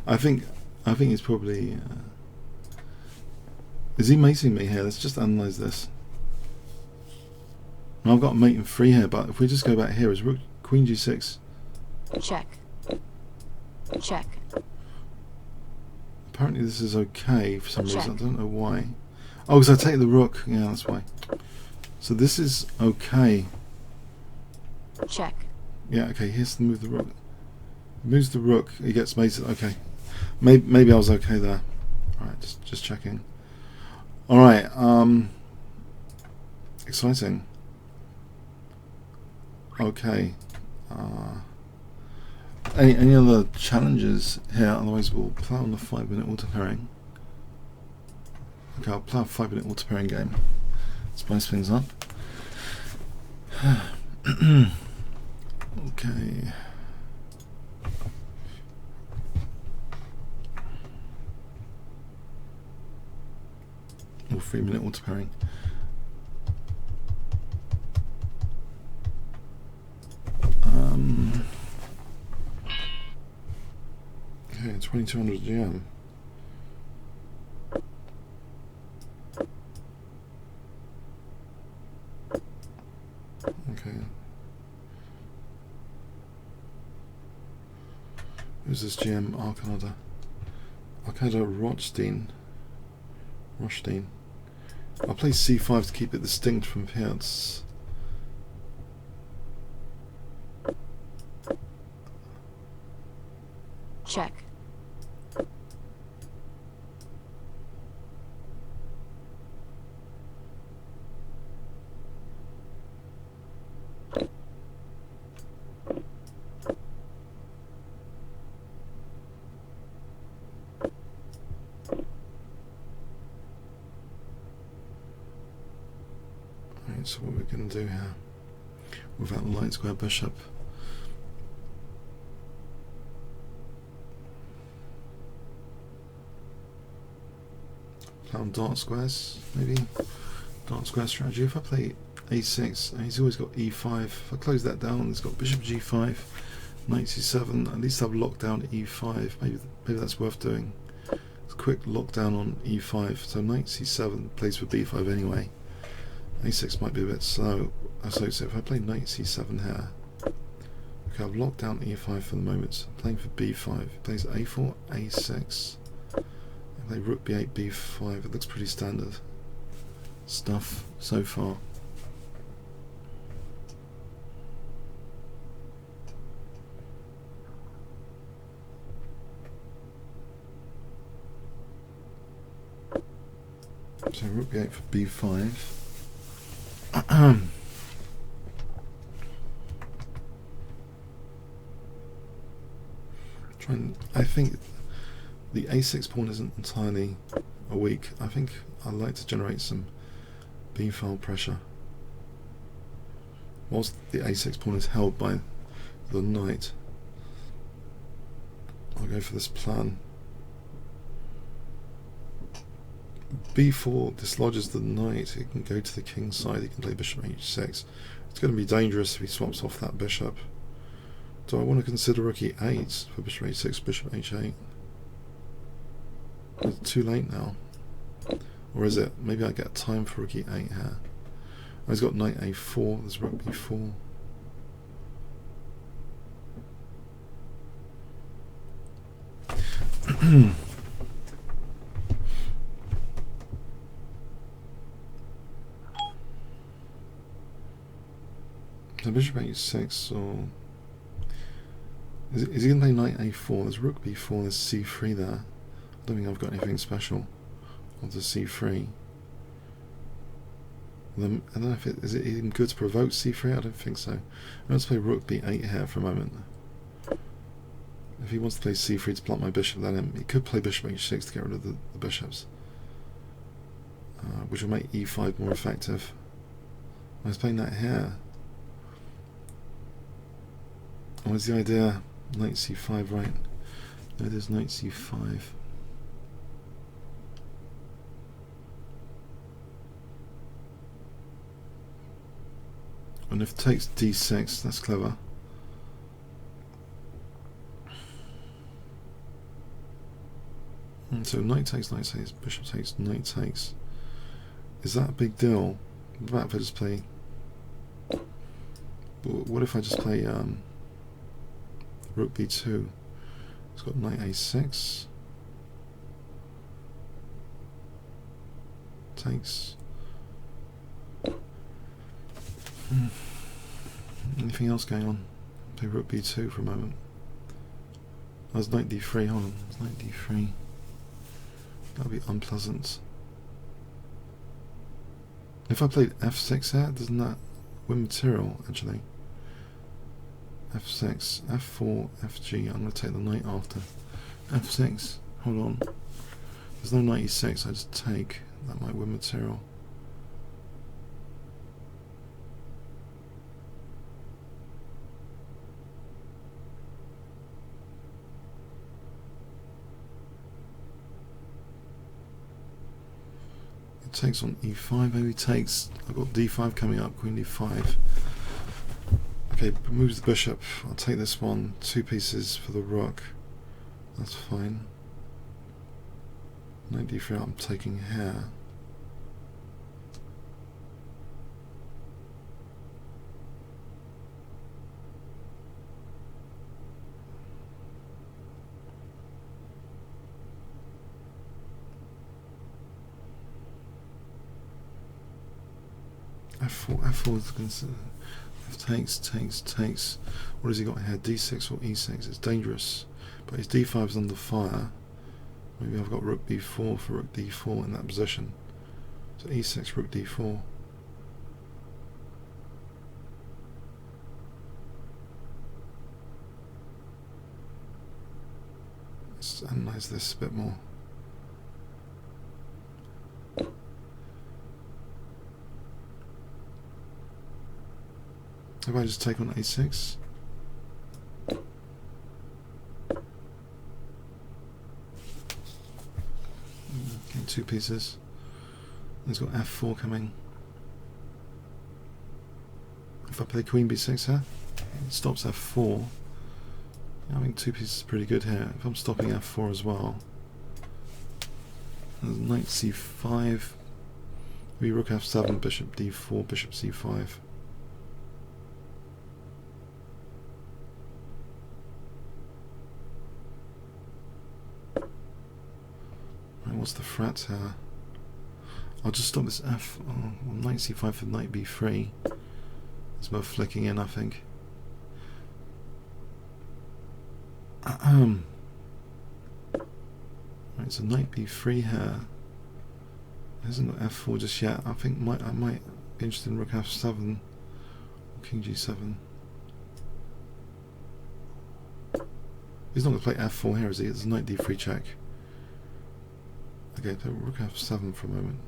I think he's probably. Is he mating me here? Let's just analyse this. Now, I've got a mate in 3 here, but if we just go back here, is rook queen g6? Check. Check. Apparently this is okay for some reason. Check. I don't know why. Oh, because I take the rook. Yeah, that's why. So this is okay. Check. Yeah, okay. He has to move the rook. Moves the rook. He gets mated. Okay. Maybe I was okay there. All right, just checking. All right. Exciting. Okay. Any other challenges here? Otherwise, we'll play on the 5-minute auto pairing. Okay, I'll play a 5-minute auto pairing game. Spice things up. Okay. Or 3-minute auto pairing. Okay, 2200 GM. Okay. Who's this GM? Arcada. Arcada Rothstein. Rothstein. I'll play c5 to keep it distinct from Piaz. Check. Right, so what we're going to do here without the light square bishop. Play on dark squares, maybe. Dark square strategy. If I play a6, and he's always got e5. If I close that down, he's got bishop g5, knight c7. At least I've locked down e5. Maybe that's worth doing. It's a quick lockdown on e5. So knight c7 plays for b5 anyway. a6 might be a bit slow. So if I play knight c7 here, okay, I've locked down e5 for the moment. I'm playing for b5. He plays a4, a6. I play rook b8, b5. It looks pretty standard stuff so far. So rook b8 for b5. I think the a6 pawn isn't entirely weak. I think I'd like to generate some b-file pressure. Whilst the a6 pawn is held by the knight, I'll go for this plan. b4 dislodges the knight. He can go to the king's side. He can play bishop h6. It's going to be dangerous if he swaps off that bishop. Do I want to consider rook e8 for bishop h6, bishop h8? Is it too late now? Or is it? Maybe I get time for rook e8 here. Oh, he's got knight a4. There's rook b4. So bishop h6, or is he going to play knight a4? There's rook b4, there's c3 there. I don't think I've got anything special onto c3. I don't know if is it even good to provoke c3? I don't think so. Let's play rook b8 here for a moment. If he wants to play c3 to block my bishop, then he could play bishop h6 to get rid of the bishops, which will make e5 more effective. I was playing that here. What was the idea? Knight c5, right? No, there's knight c5. And if it takes d6, that's clever. And so knight takes, bishop takes, knight takes. Is that a big deal? What about if I just play... What if I just play rook b2? It's got knight a6. Takes. Anything else going on? Play rook b2 for a moment. There's knight d3. Hold on. There's knight d3. That'll be unpleasant. If I played f6 here, doesn't that win material actually? f6, f4, fg. I'm going to take the knight after. f6. Hold on. There's no knight e6. I just take. That might win material. It takes on e5. Maybe takes. I've got d5 coming up. Queen d5. Okay, moves the bishop. I'll take this one. 2 pieces for the rook. That's fine. Knight d3 I'm taking here. f4, f4 is considered. F takes. What has he got here? d6 or e6? It's dangerous. But his d5 is under fire. Maybe I've got rook b4 for rook d4 in that position. So e6, rook d4. Let's analyse this a bit more. If I just take on a6, okay, two pieces. He's got f4 coming. If I play queen b6 here, it stops f4. I think two pieces is pretty good here. If I'm stopping f4 as well, there's knight c5, maybe rook f7, bishop d4, bishop c5. What's the threat here? I'll just stop this f. Oh, well, knight c5 for knight b3. It's both flicking in, I think. Right, so knight b3 here. Isn't f4 just yet? I think I might be interested in rook f7 or king g7. He's not going to play f4 here, is he? It's a knight d3 check. Okay, so rook f7 for a moment.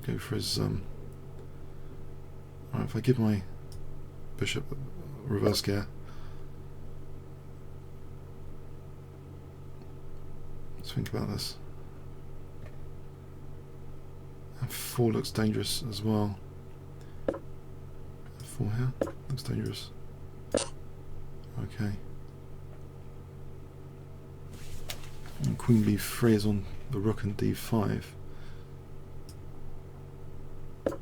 Go for his alright, if I give my bishop reverse gear. Let's think about this. f4 looks dangerous as well. f4 here looks dangerous. Okay. And queen b3 is on the rook and d5. It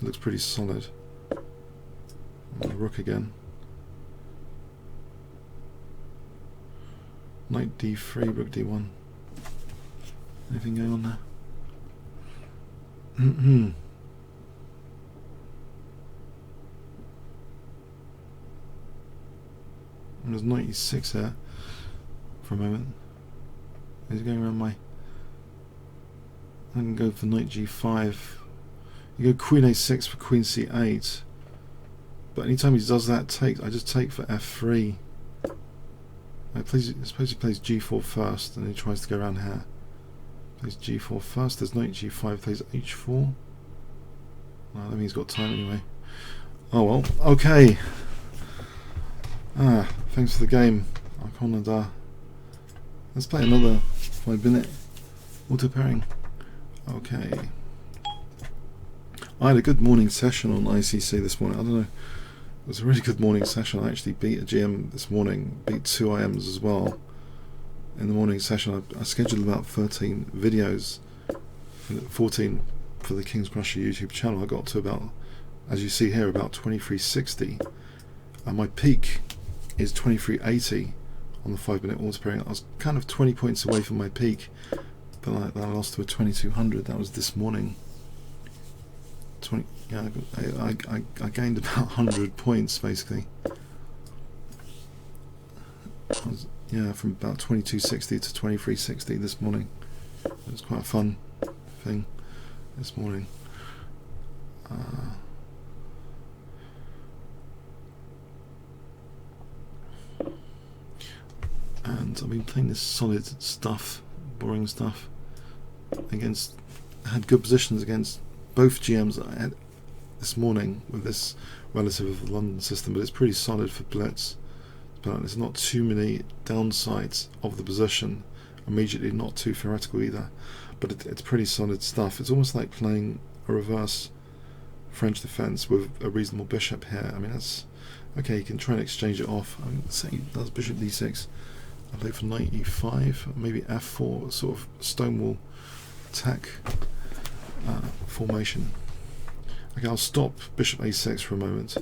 looks pretty solid. And the rook again. Knight d3, rook d1. Anything going on there? And there's knight e6 here for a moment. He's going around my... I can go for knight g5. You go queen a6 for queen c8. But anytime he does that, I just take for f3. I suppose he plays g4 first, and he tries to go around here. Plays g4 first. There's knight g5. Plays h4. I think he's got time anyway. Oh well. Okay. Thanks for the game, Icon. Let's play another 5-minute auto pairing. Okay. I had a good morning session on ICC this morning. I don't know. It was a really good morning session. I actually beat a GM this morning, beat 2 IMs as well. In the morning session, I scheduled about 13 videos, 14 for the King's Crusher YouTube channel. I got to about, as you see here, about 2360. And my peak is 2380 on the 5-minute auto pairing. I was kind of 20 points away from my peak, but I lost to a 2200. That was this morning. 20. Yeah, I gained about 100 points basically. Yeah, from about 2260 to 2360 this morning. It was quite a fun thing this morning. And I've been playing this solid stuff, boring stuff, against, had good positions against both GMs that I had this morning with this relative of the London system, but it's pretty solid for Blitz. But there's not too many downsides of the position, immediately not too theoretical either, but it's pretty solid stuff. It's almost like playing a reverse French defense with a reasonable bishop here. I mean, that's okay, you can try and exchange it off. I mean, say he does bishop d6, I play for knight e5, maybe f4, sort of stonewall attack formation. Okay, I'll stop bishop a6 for a moment.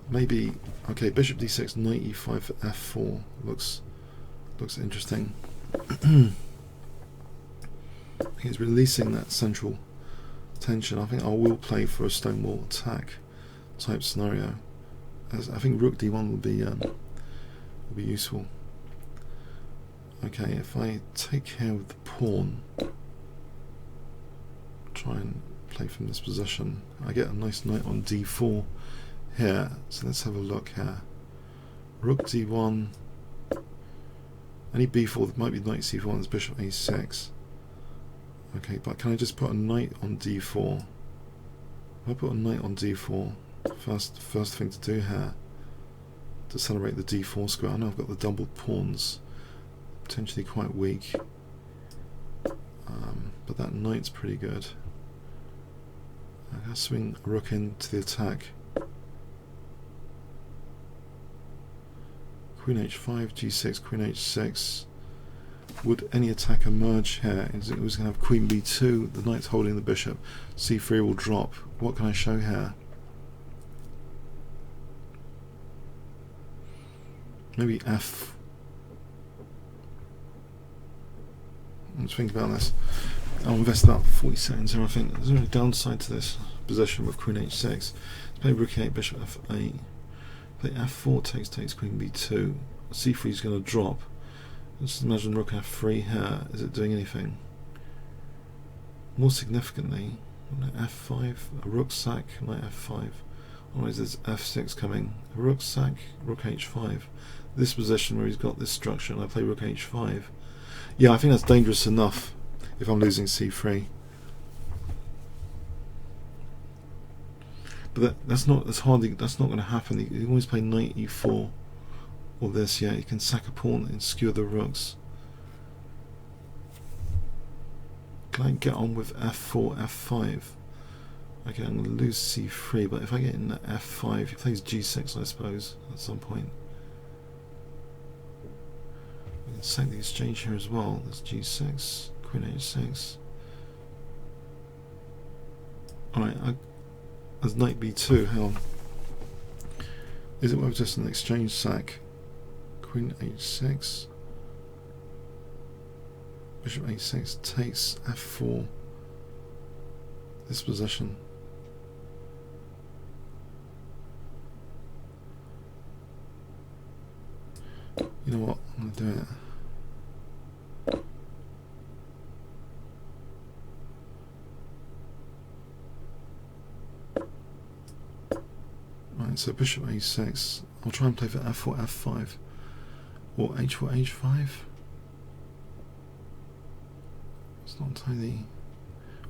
Maybe, okay, bishop d6, knight e5 for f4 looks interesting. He's releasing that central tension. I think I will play for a stonewall attack type scenario. As I think rook d1 will be useful. Okay, if I take care with the pawn, try and play from this position, I get a nice knight on d4 here. So let's have a look here. Rook d1, any b4, there might be knight c4 and there's bishop a6. Okay, but can I just put a knight on d4? If I put a knight on d4, first thing to do here, to celebrate the d4 square. I know I've got the doubled pawns, potentially quite weak, but that knight's pretty good. I'm going to swing a rook into the attack. Queen h5, g6, queen h6. Would any attack emerge here? It was going to have queen b2, the knight's holding the bishop, c3 will drop. What can I show here? Maybe f. Let's think about this. I'll invest about 40 seconds here. I think there's no downside to this position with queen h6. Let's play rook e8, bishop f8. Play f4, takes queen b2. c3 is going to drop. Let's imagine rook f3 here. Is it doing anything? More significantly, f5, a rook sack, knight f5. Otherwise there's f6 coming. A rook sack, rook h5. This position where he's got this structure, and I play rook h5. Yeah, I think that's dangerous enough if I'm losing c3. But that's not going to happen. You can always play knight e4 or this. Yeah, you can sack a pawn and skewer the rooks. Can I get on with f4, f5? Okay, I'm going to lose c3, but if I get into f5, he plays g6, I suppose, at some point. We can sack the exchange here as well. There's g6, queen h6. Alright, there's knight b2, hang on. Is it worth just an exchange sack? Queen h6. Bishop a6 takes f4. This position. You know what? I'm going to do it. Right, so bishop a6. I'll try and play for f4, f5. Or h4, h5. It's not entirely.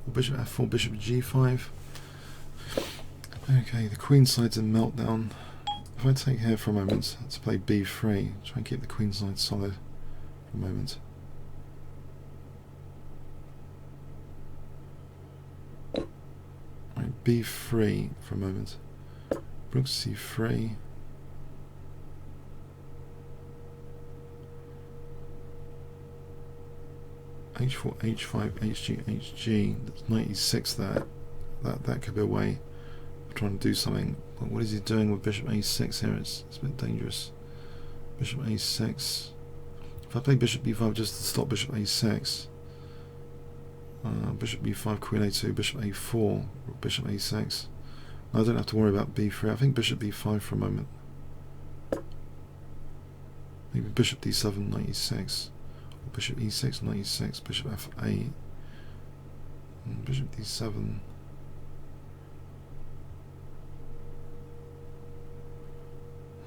Or bishop f4, bishop g5. Okay, the queen side's in meltdown. If I take here for a moment to play b3, try and keep the queen side solid for a moment. Right, b3 for a moment. Rook c3. h4, h5, hg, hg. There's knight e6 there. That could be a way of trying to do something. But what is he doing with bishop a6 here? It's a bit dangerous. Bishop a6. If I play bishop b5 just to stop bishop a6. Bishop b5, queen a2, bishop a4, bishop a6. I don't have to worry about b3. I think bishop b5 for a moment. Maybe bishop d7, knight e6. Bishop e6, knight e6, bishop f8, bishop d7,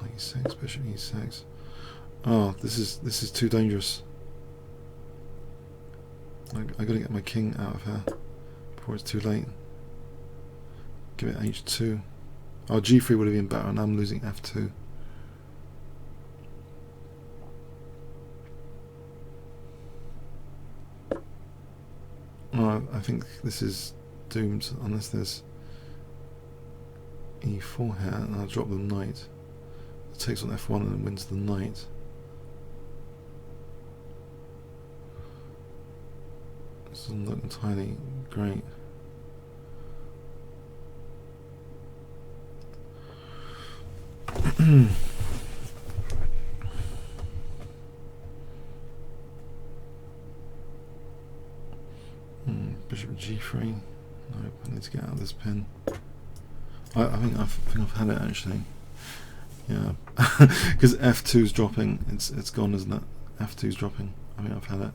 knight e6, bishop e6. Oh, this is too dangerous. I gotta get my king out of here before it's too late. Give it h2. Oh, g3 would have been better, and I'm losing f2. Oh, I think this is doomed unless there's e4 here, and I'll drop the knight. It takes on f1 and then wins the knight. This doesn't look entirely great. G3. Nope, I need to get out of this pin. I think I've had it actually. Yeah, because F2's dropping. It's gone, isn't it? F2's dropping. I think I've had it.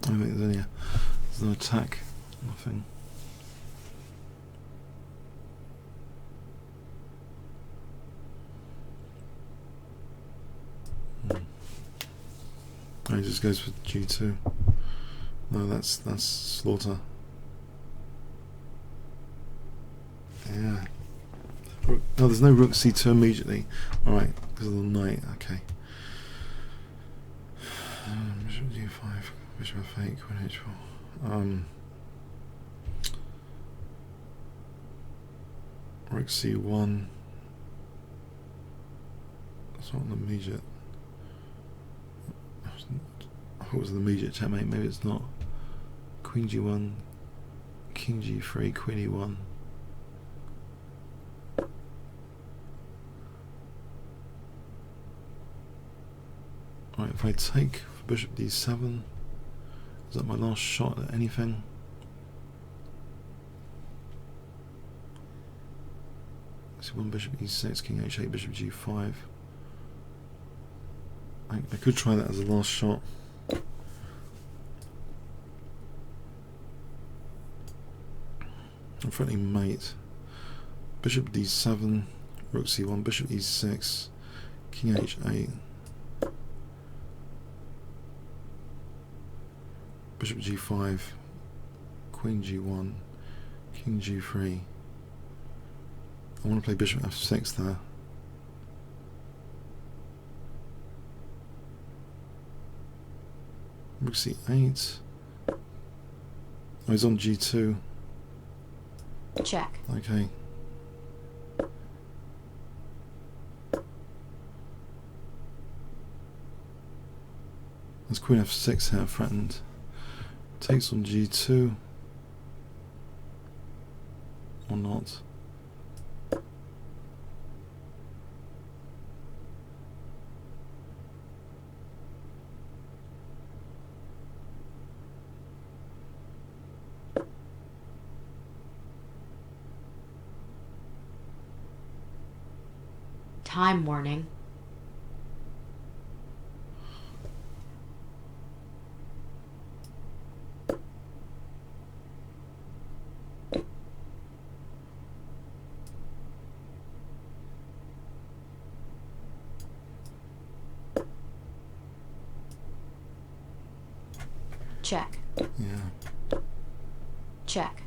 I think there's no attack, nothing. Oh, he just goes for G2. No, that's slaughter. Yeah. No, there's no rook C2 immediately. Alright, because of the knight. Okay. Bishop G5, Bishop F8, Queen H4. Rook C1. That's not an immediate. I thought it was an immediate checkmate. Maybe it's not. Queen G1, King G3, Queen E1. Right, if I take for Bishop D7, is that my last shot at anything? C1, Bishop E6, King H8, Bishop G5. I could try that as a last shot. I'm threatening mate. Bishop D7, Rook C1, Bishop E6, King H8. Bishop G5, Queen G1, King G3. I want to play Bishop F6 there. Rook C8. Oh, he's on G2. Check. Okay. There's Queen F6 here threatened. Takes on G2. Or not. Time warning. Check. Yeah. Check.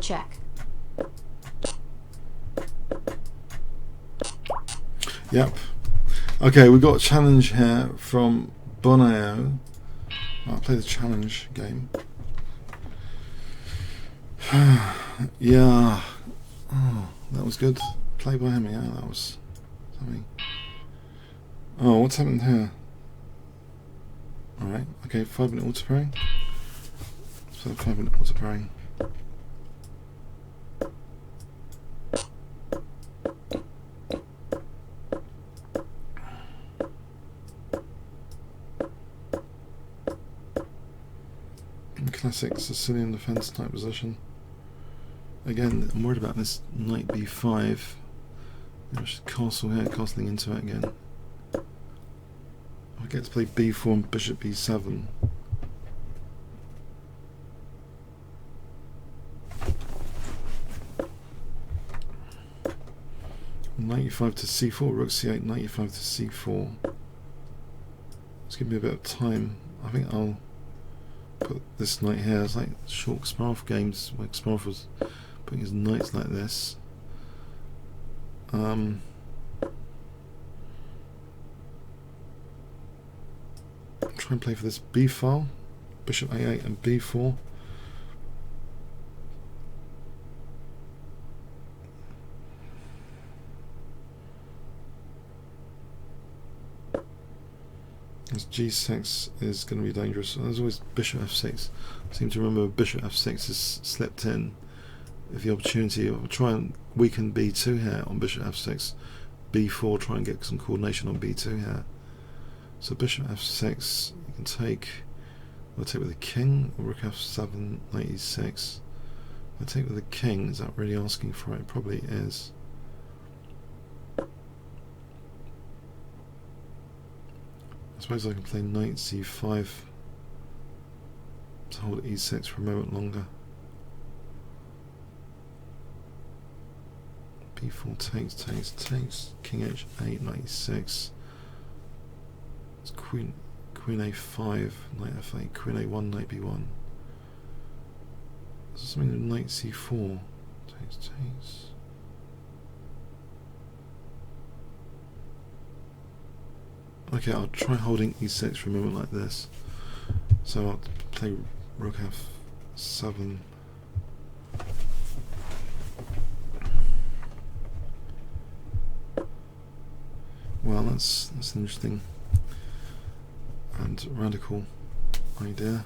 Check. Yep. Okay, we got a challenge here from Bonayo. I'll play the challenge game. Yeah. Oh, that was good. Play by him, yeah, that was something. Oh, what's happened here? Alright, okay, 5-minute auto pairing. So 5-minute auto pairing. Classic Sicilian defense type position. Again, I'm worried about this knight b5. There's castle here, castling into it again. I get to play b4 and bishop b7. Knight e5 to c4, rook c8, knight e5 to c4. Let's give me a bit of time. I think I'll put this knight here. It's like short Kasparov games where Kasparov was putting his knights like this. Try and play for this b file, bishop a8 and b4. This g6 is going to be dangerous. There's always bishop f6. I seem to remember bishop f6 has slipped in with the opportunity of try and weaken b2 here on bishop f6. b4, try and get some coordination on b2 here. So bishop f6, you can take. I'll take with the king, or rook f7, knight e6. If I take with the king, is that really asking for it? It probably is. I suppose I can play knight c5 to hold e6 for a moment longer. b4 takes, king h8, knight e6. It's queen a5, knight f8, queen a1, knight b1. There's something with knight c4. Takes. Okay, I'll try holding e6 for a moment like this. So I'll play rook f7. Well, that's an interesting and radical idea.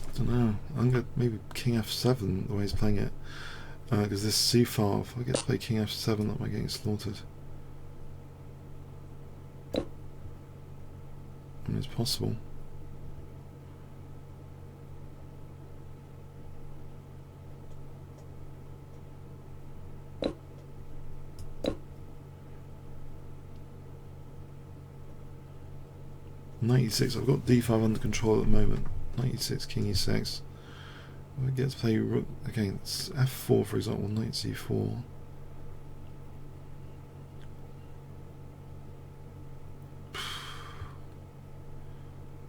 I don't know. I'm going to maybe king f7 the way he's playing it, because this c file, if I get to play king f7, that might get slaughtered. I mean, it's possible. Knight e6, I've got d5 under control at the moment. Knight e6, king e6. I get to play rook again. It's f4, for example, knight c4.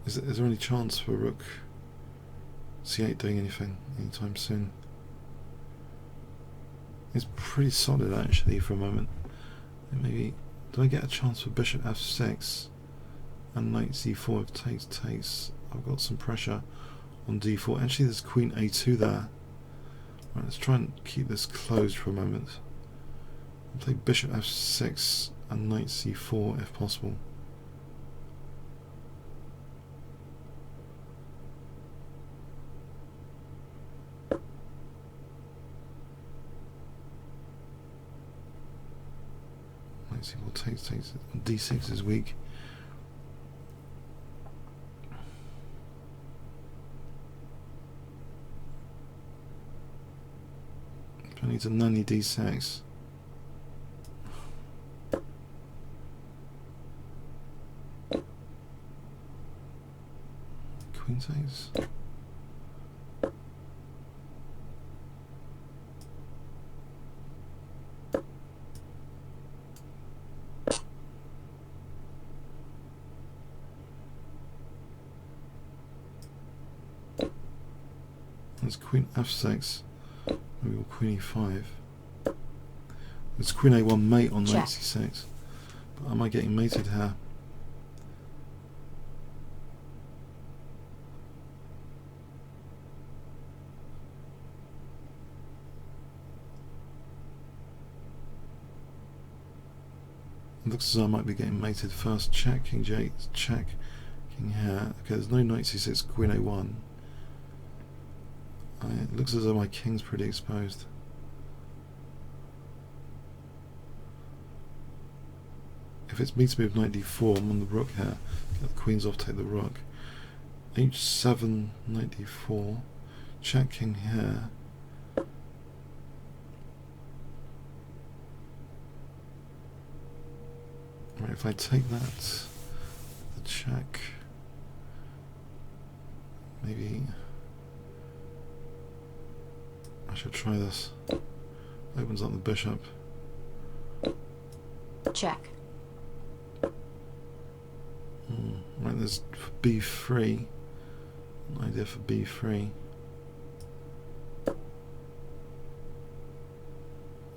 Is there any chance for rook c8 doing anything anytime soon? It's pretty solid actually for a moment. And maybe, do I get a chance for bishop f6 and knight c4? If takes, I've got some pressure on d4. Actually there's queen a2 there. Right, let's try and keep this closed for a moment. I'll play bishop f6 and knight c4 if possible. Knight c4 takes, d6 is weak. I need to nanny d6. Queen takes. There's queen f6. Maybe we'll queen e5. It's queen a1 mate on knight c6. But am I getting mated here? It looks as though I might be getting mated first. Check, king j8, check, king here. Okay, there's no knight c6, queen a1. It looks as though my king's pretty exposed. If it's me to move knight d4, I'm on the rook here. Get the queens off, take the rook. h7, knight d4. Check king here. Right, if I take that, the check, maybe I should try this. Opens up the bishop. Check. Right, there's b3. An idea for b3.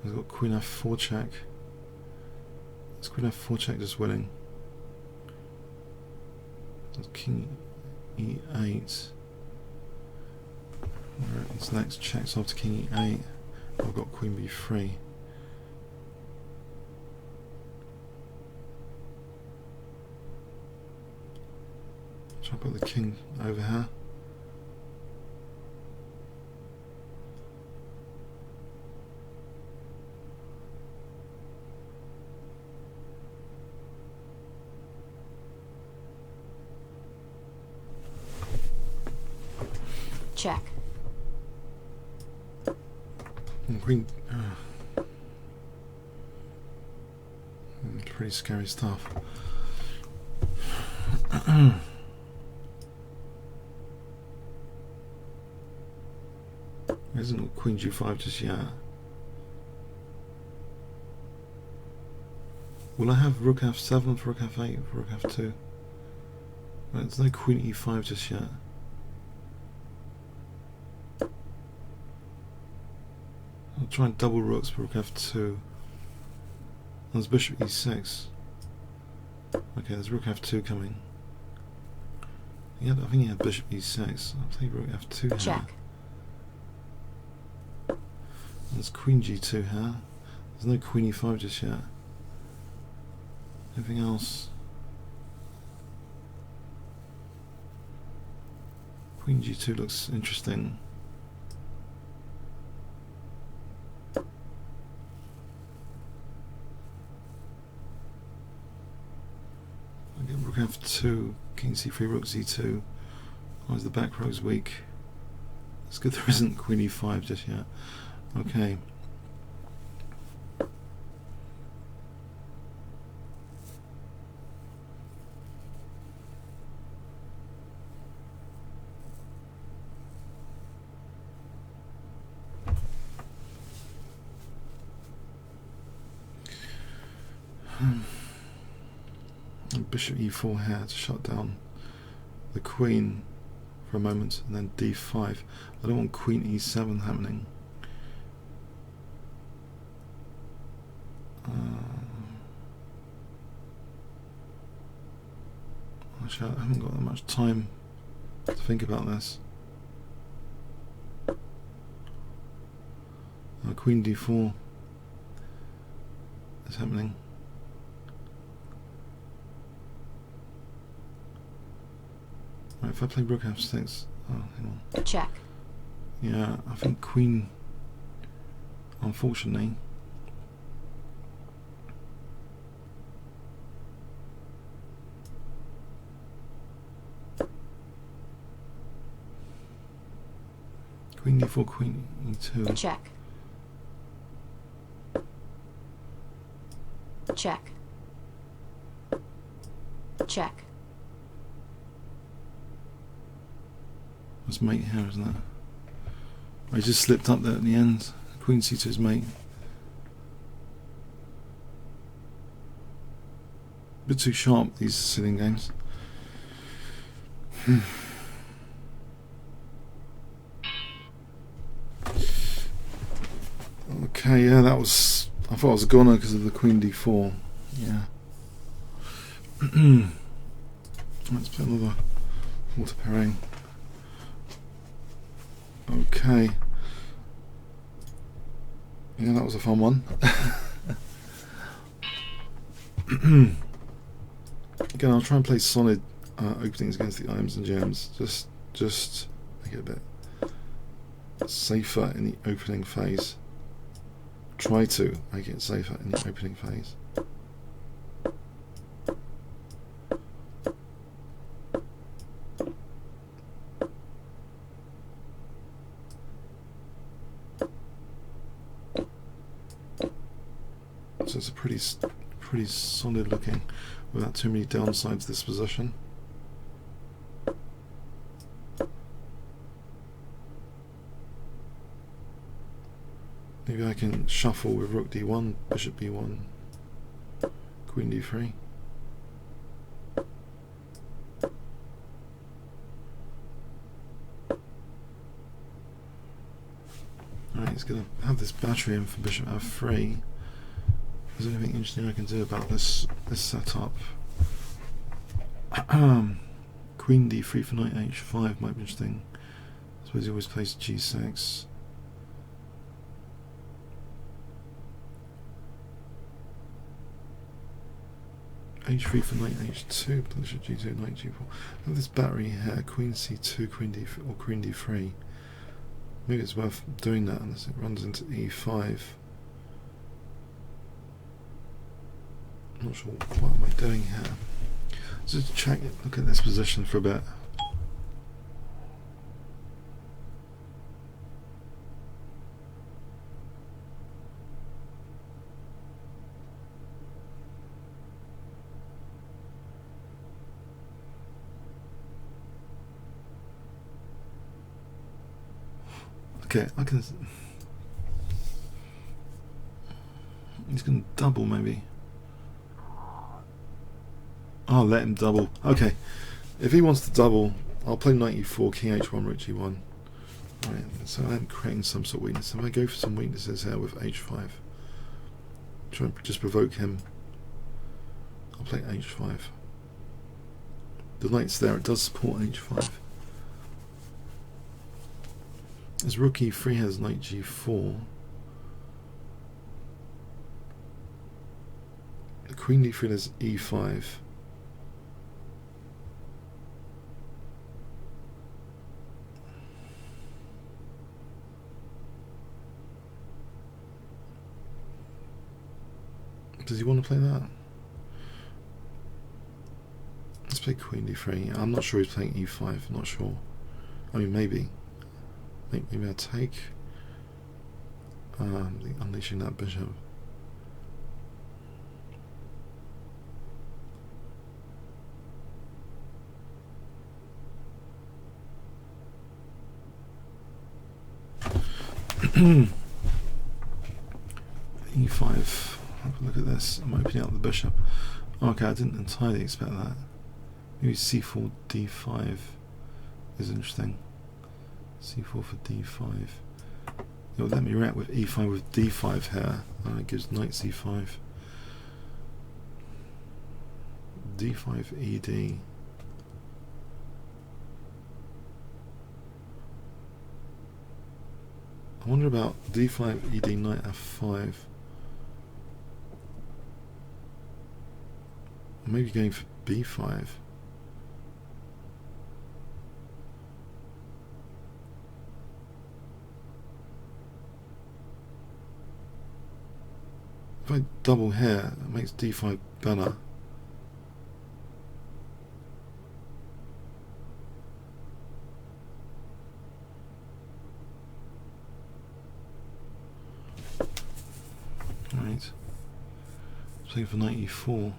I've got queen f4 check. Is queen f4 check just winning? king e8. This next checks off to king e8. I've got queen b3. Try to put the king over here. Check. And queen. Pretty scary stuff. There isn't queen g5 just yet. Will I have rook f7 for rook f8 for rook f2? Well, there's no queen e5 just yet. I'll try and double rooks for rook f2. There's bishop e6. Okay, there's rook f2 coming. Yeah, I think he had bishop e6. I'll play rook f2 here. Check. There's queen g2 here. There's no queen e5 just yet. Anything else? Queen g2 looks interesting. Again, rook f2, king c3, rook z2. Why is the back row's weak? It's good there isn't queen e5 just yet. Okay. And bishop e4 here to shut down the queen for a moment, and then d5. I don't want queen e7 happening. Actually, I haven't got that much time to think about this. Queen d4 is happening. Right, if I play rook f6, oh, hang on. Check. Yeah, I think queen, unfortunately. Queen d4, queen e2. Check. Check. Check. It's mate here, isn't it? I just slipped up there at the end. Queen c2 is mate. A bit too sharp, these Sicilian games. Okay, yeah, that was... I thought I was a goner because of the queen d4. Yeah. Let's play another water pairing. Okay. Yeah, that was a fun one. Again, I'll try and play solid openings against the IMs and gems. Just make it a bit safer in the opening phase. Try to make it safer in the opening phase. So it's a pretty solid looking, without too many downsides, this position. Maybe I can shuffle with rook d1, bishop b1, queen d3. Alright, he's going to have this battery in for bishop f3. Is there anything interesting I can do about this setup? Queen d3 for knight h5 might be interesting. I suppose he always plays g6. h3 for knight h2, bishop g2, knight g4. I have this battery here, queen c2, queen d4, or queen d3. Maybe it's worth doing that unless it runs into e5. I'm not sure what am I doing here. Let's just check it, look at this position for a bit. Okay, I can. He's going to double maybe. I'll let him double. Okay, if he wants to double, I'll play knight e4, king h1, rook g1. Right, so I'm creating some sort of weakness. If I go for some weaknesses here with h5, try and just provoke him, I'll play h5. The knight's there, it does support h5. As rook e3 has knight g4. The queen d3 has e5. Does he want to play that? Let's play queen d3. I'm not sure he's playing e5. I'm not sure. I mean, maybe. Maybe I'll take unleashing that bishop. e5. Have a look at this. I'm opening up the bishop. Okay, I didn't entirely expect that. Maybe c4 d5 is interesting. c4 for d5. It will let me react with e5 with d5 here. It gives knight c5. d5 ed. I wonder about d5 ed knight f5. Maybe going for b5. If I double here, it makes d5 better. Right. Playing for knight e4.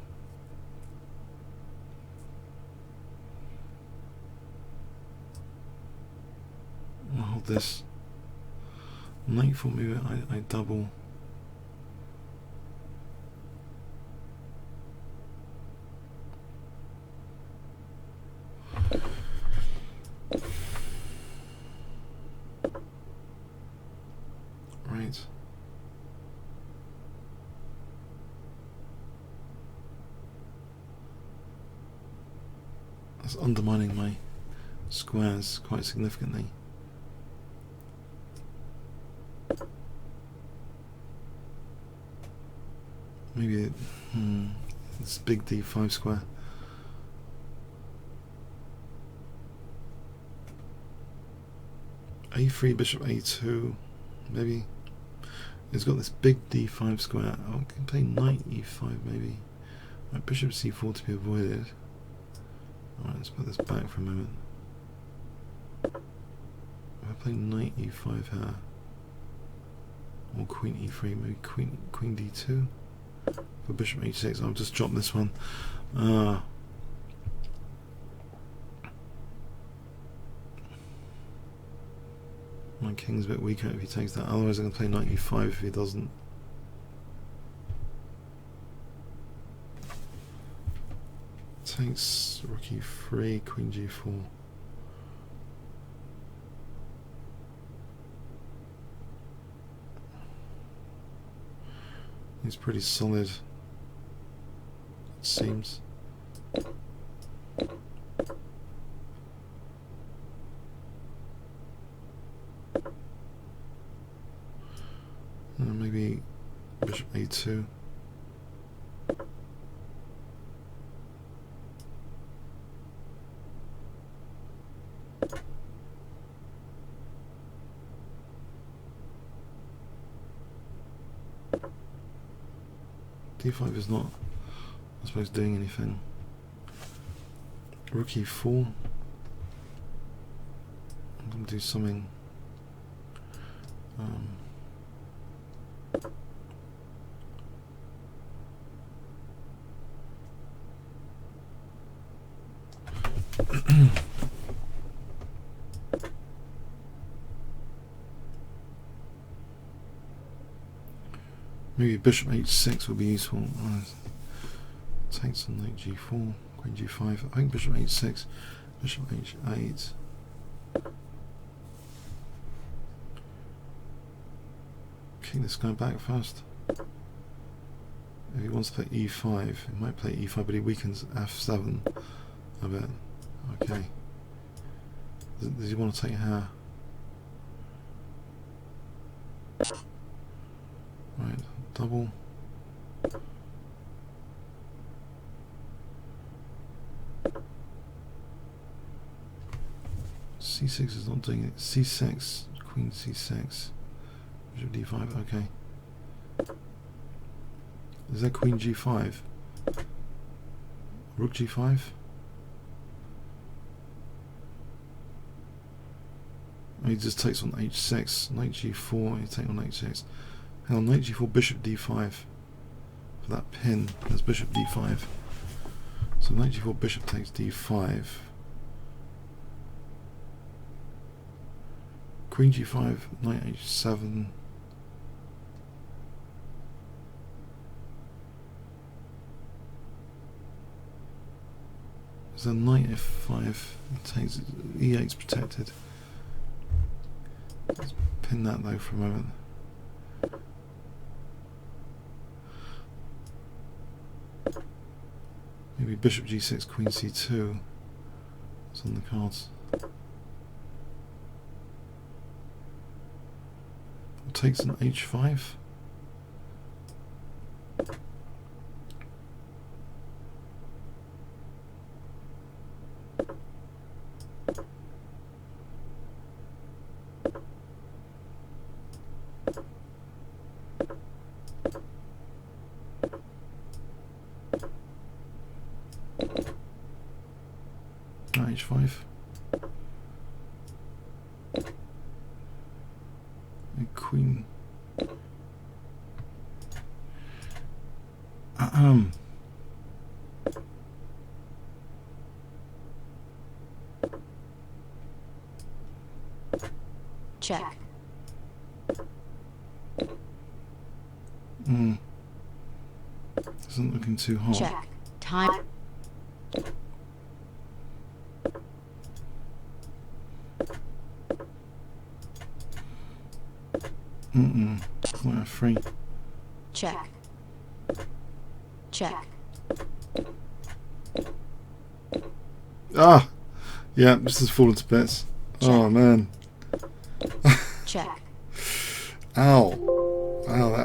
I'll hold this. Knight e4, maybe I double. Right. That's undermining my squares quite significantly. Maybe this big d5 square. a3, bishop a2, maybe. It's got this big d5 square. I can play knight e5 maybe. Right, bishop c4 to be avoided. Alright, let's put this back for a moment. If I play knight e5 here, or queen e3, maybe queen d2 for bishop h6. I'll just drop this one. My king's a bit weaker if he takes that. Otherwise, I'm going to play knight e5 if he doesn't. Takes rook e3, queen g4. He's pretty solid, it seems. maybe bishop a2. d5 is not, I suppose, doing anything. Rook e4. I'm going to do something. Maybe bishop h6 would be useful. Takes on knight g4, queen g5. I think bishop h6, bishop h8. Kick this guy back first. If he wants to play e5, he might play e5, but he weakens f7 a bit. Okay. Does he want to take her? Right, double. c6 is not doing it. c6, queen c6, bishop d5. Okay. Is that queen g5? Rook g5? Oh, he just takes on h6. Knight g4. He takes on h6. Hang on, knight g4, bishop d5. For that pin, that's bishop d5. So knight g4, bishop takes d5. Queen g5, knight h7. There's a knight f5. It takes e8's protected. Let's pin that though for a moment. Maybe bishop g6, queen c2. It's on the cards. Takes an h5. h5. And queen. Check. Isn't looking too hot. Check. Time. Quite a free. Check. Check. Ah! Yeah, this has fallen to bits. Check. Oh man. Check. Ow. Ow,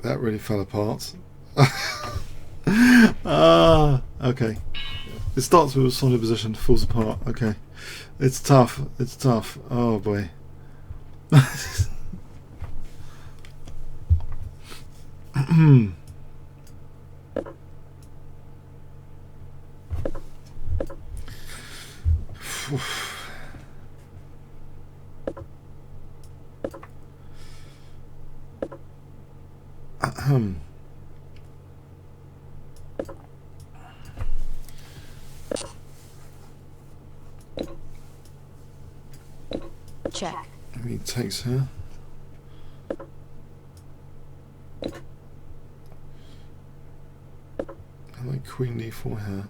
that really fell apart. Okay. It starts with a solid position, falls apart. Okay. It's tough. It's tough. Oh boy. Check. He takes her. I like queen d4 here.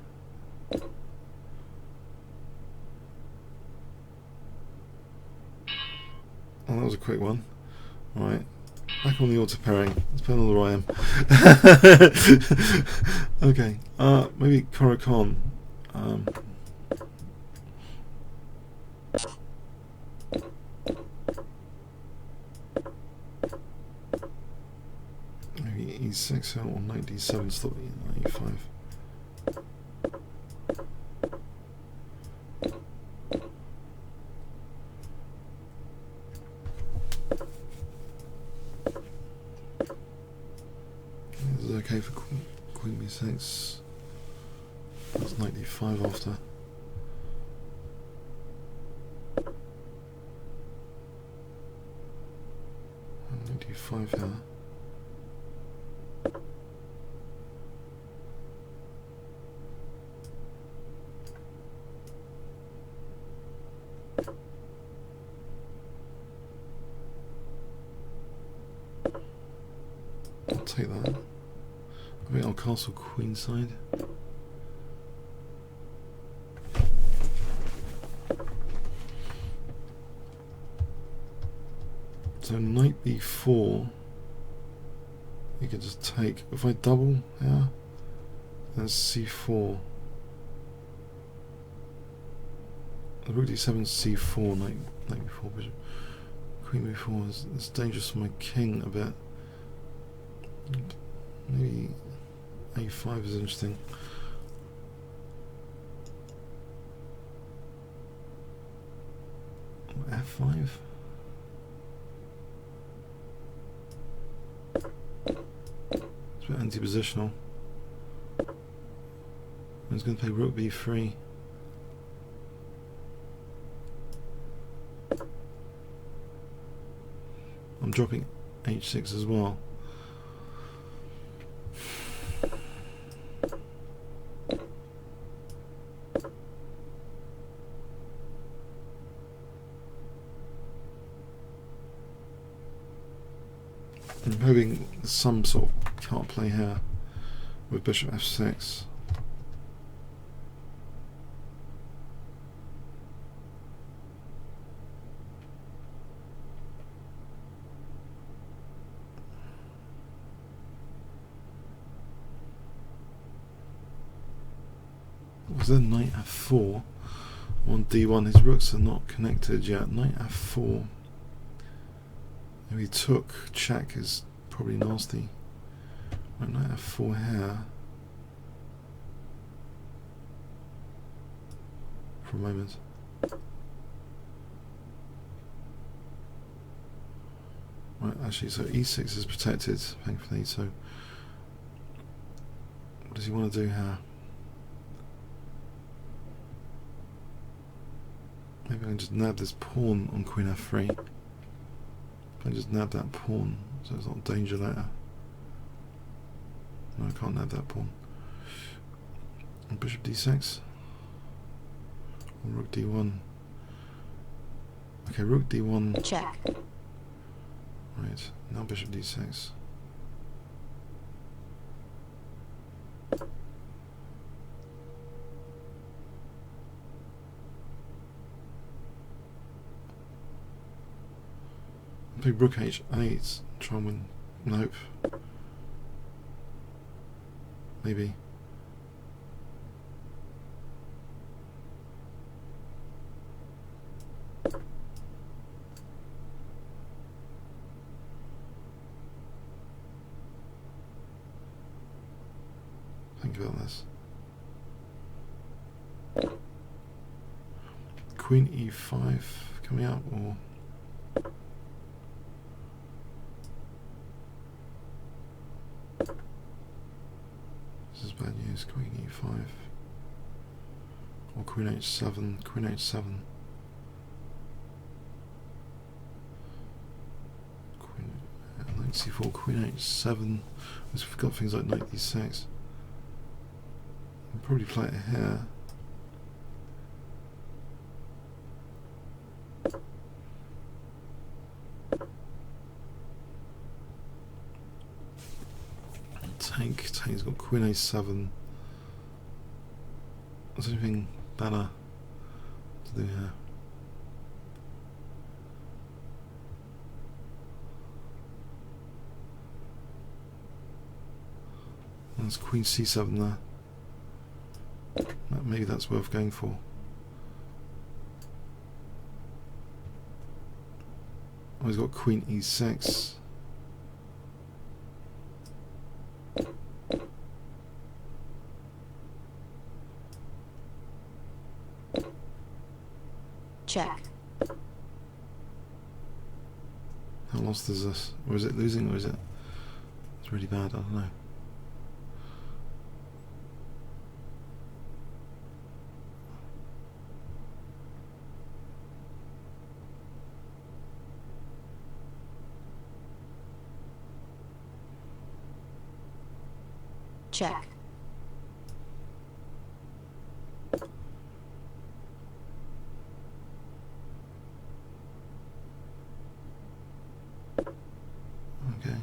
Oh, that was a quick one. Alright. Back on the auto pairing. Let's play another IM. Okay. Maybe Korokon. e6 here, or knight d7, stop knight e5. This is okay for queen b6. That's knight d5 after. Knight d5 here. I'll take that. I think I'll castle queenside. So knight b4, you could just take, if I double here, that's c4. Rook d7, c4, knight b4, bishop. Queen b4 is dangerous for my king a bit. Maybe a5 is interesting. f5? It's a bit anti-positional. I was going to play rook b3. I'm dropping h6 as well. I'm hoping some sort of card play here with bishop f6. Was there knight f4 on d1? His rooks are not connected yet. Knight f4. Maybe took check is probably nasty. Right, knight f4 here. For a moment. Right, actually, so e6 is protected, thankfully. So, what does he want to do here? Maybe I can just nab this pawn on queen f3. If I just nab that pawn, so it's not danger later. No, I can't nab that pawn. And bishop d6. Or rook d1. Okay, rook d1. Check. Right, now bishop d6. Play rook h8, try and win. Nope. Maybe. Think about this. Queen e5 coming out, or this is bad news. Queen e5 or queen h7. Queen h7. Queen knight c4. Queen h7. We've got things like knight d6. I'll probably play it here. Tank's got queen a7. Is there anything better to do here? There's queen c7 there. Maybe that's worth going for. Oh, he's got queen e6. check, How lost is this? Or is it losing, or is it... It's really bad, I don't know. check, Okay.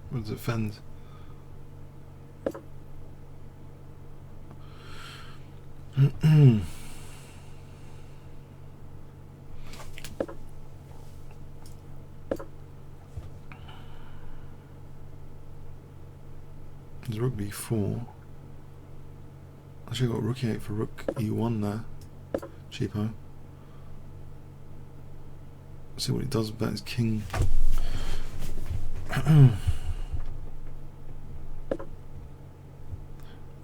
What does it fend? There's rook b4. Actually, I got rook e8 for rook e1 there. Cheapo. See what he does about his king.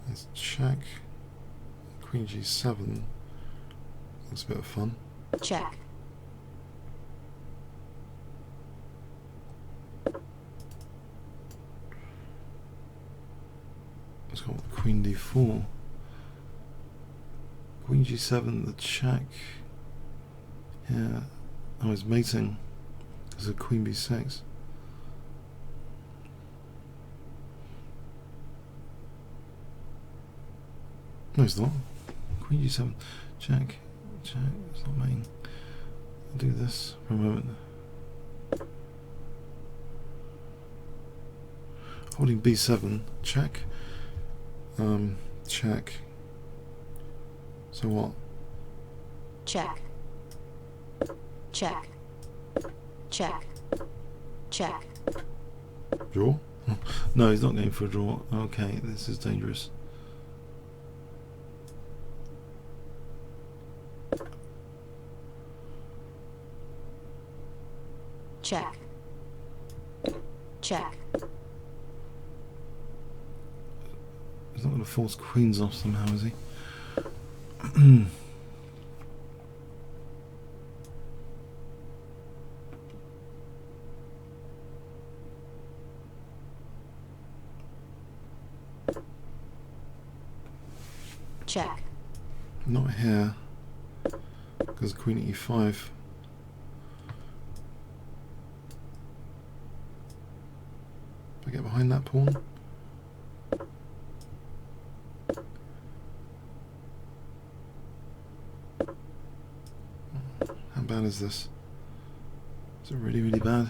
Let's check. Queen g7. Looks a bit of fun. check, Let's go with Queen d4. Queen g7, the check. Yeah. Oh, it's mating. There's a Queen b6. No, it's not. Queen g7. Check. Check. It's not mating. I'll do this for a moment. Holding b7. Check. Check. So what? check, check, check, check, Draw? No, he's not going for a draw. Okay, this is dangerous. check, check, He's not going to force queens off somehow, is he? check, Not here, because queen at e5. If I get behind that pawn. How bad is this? Is it really, really bad?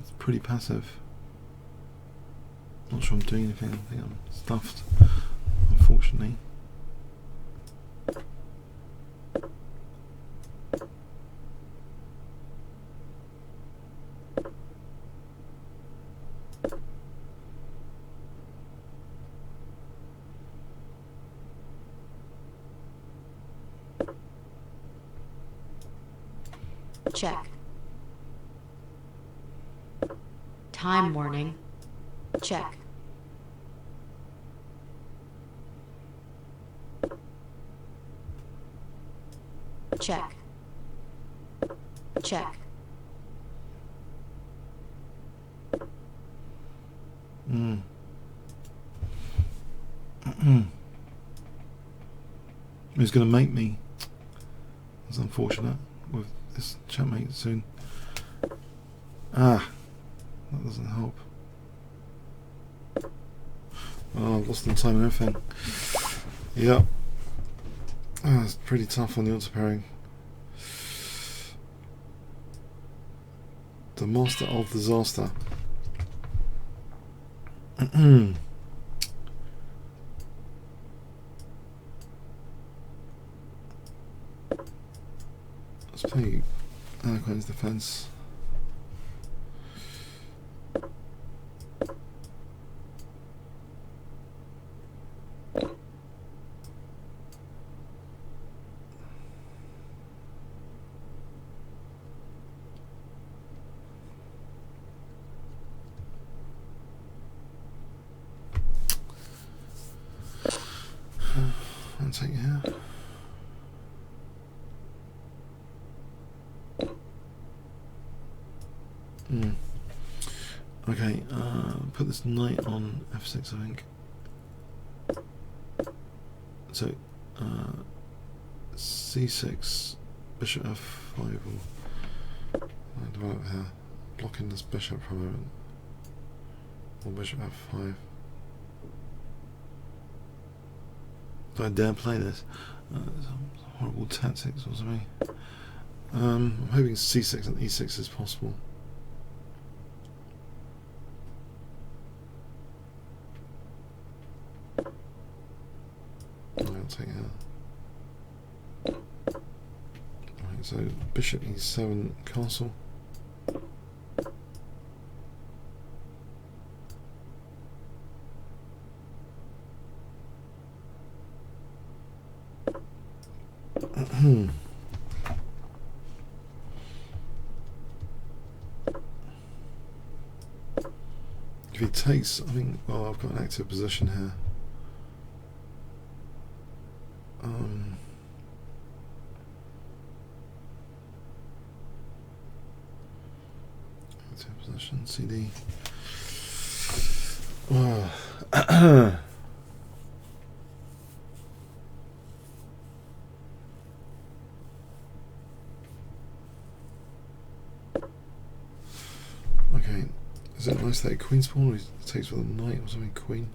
It's pretty passive. Not sure I'm doing anything. I think I'm stuffed, unfortunately. check, time warning, check, check, check, He's going to make me. That's unfortunate with this checkmate soon. Ah, that doesn't help. Oh, I've lost in time and everything. Yep. Ah, it's pretty tough on the answer pairing. The master of disaster. Let's play Queen's defense. Okay, put this knight on f6, I think. So, c6, bishop f5 will develop here, blocking this bishop for a moment. Or bishop f5. Do I dare play this? Some horrible tactics or something. I'm hoping c6 and e6 is possible. I'll take that. Right, so bishop e7 castle. If he takes, I think, well, I've got an active position here. Active position, CD. Oh. Okay, is it nice that queen's pawn, or he takes with a knight or something, queen?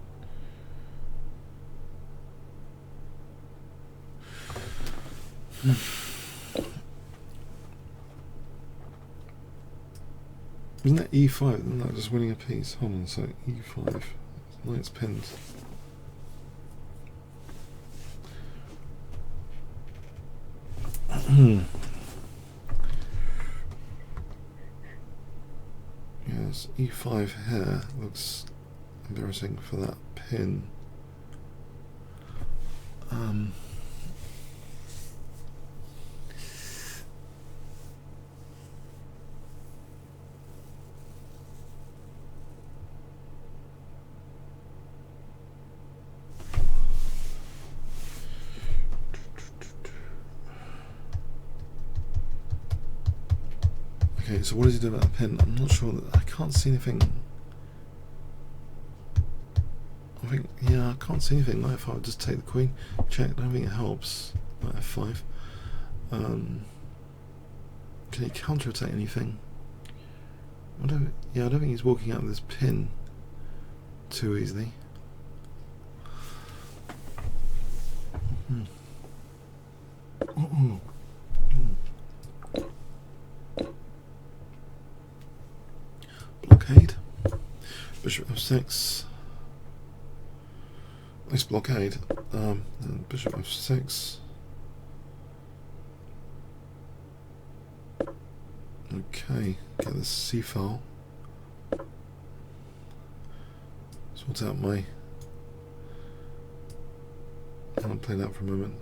Isn't that e5? Isn't that just winning a piece? Hold on a sec, e5. Knight's pinned. Yes, e5 here looks embarrassing for that pin. Okay, so what does he do about the pin? I'm not sure. I can't see anything. I think, yeah, I can't see anything. Knight f5, just take the queen. Check. I don't think it helps. Knight f5. Can he counter-attack anything? I don't think he's walking out of this pin too easily. Blockade. Bishop f6. Nice blockade. And bishop f6. Okay, get this c file. Sort out my. I'll play that for a moment.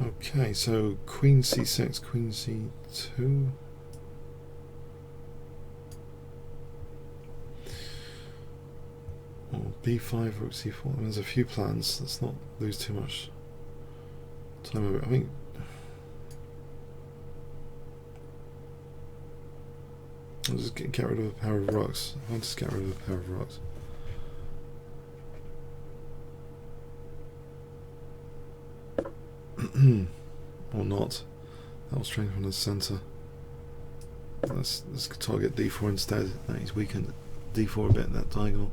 Okay, so queen c6, queen c2. Or b5, rook c4. There's a few plans. Let's not lose too much time over it. I think. I'll just get rid of a pair of rocks. I'll just get rid of a pair of rocks. Or not. That will strengthen the centre. Let's target d4 instead. That is weakened d4 a bit, that diagonal.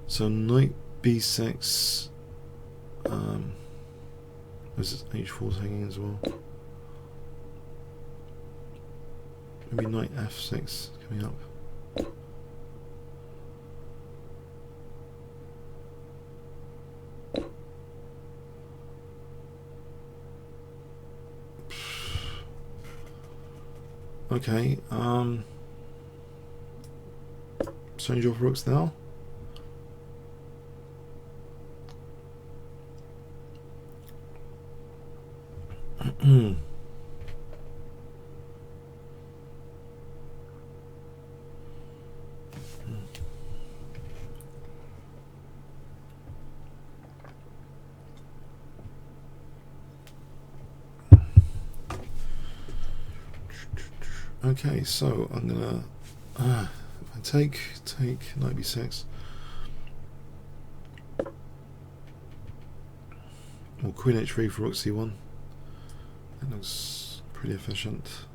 So knight b6. This h4's hanging as well. Maybe knight f6 coming up. Okay, change off rooks now. Okay, so I'm gonna if I take knight b6, or queen h3 for rook c1. That looks pretty efficient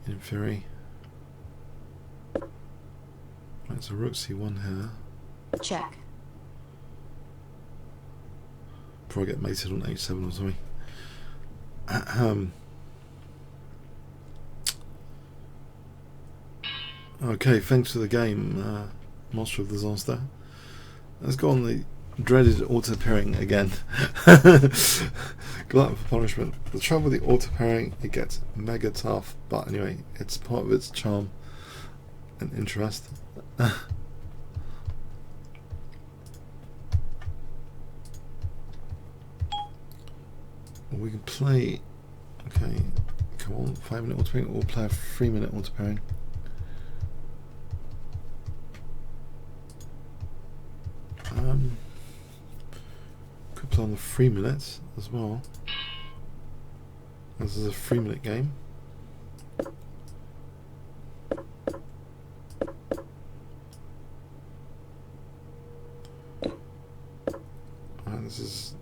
in theory. Right, so rook c1 here. Check. Probably get mated on h7 or something. Okay, thanks for the game, Master of Disaster. Let's go on the dreaded auto pairing again. Glutton for punishment. The trouble with the auto pairing, it gets mega tough, but anyway, it's part of its charm and interest. We can play. Okay, come on, 5-minute auto pairing. We'll play a 3-minute auto pairing. Could play on the 3 minutes as well. This is a 3-minute game. And this is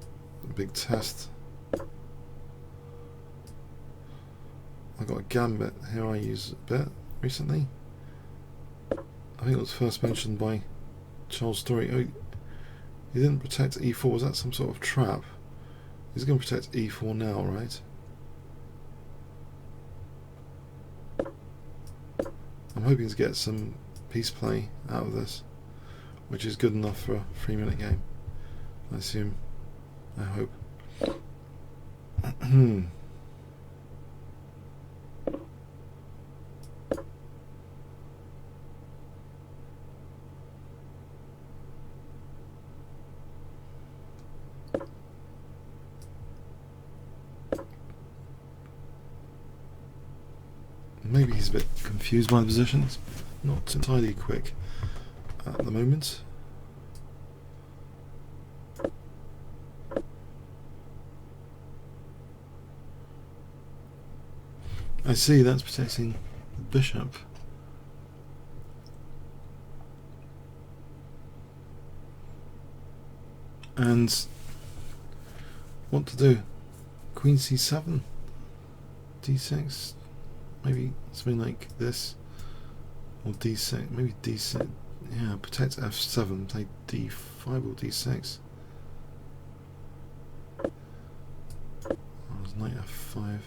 a big test. I got a gambit here I use a bit recently. I think it was first mentioned by Charles Story. Oh, he didn't protect e4. Was that some sort of trap? He's going to protect e4 now, right? I'm hoping to get some piece play out of this, which is good enough for a 3-minute game, I assume. I hope. Maybe he's a bit confused by the position. It's not entirely quick at the moment. I see, that's protecting the bishop. And what to do? Queen c7, d6, maybe something like this, or d6, maybe d6. Yeah, protect f7, play d5 or d6. Oh, there's knight f5.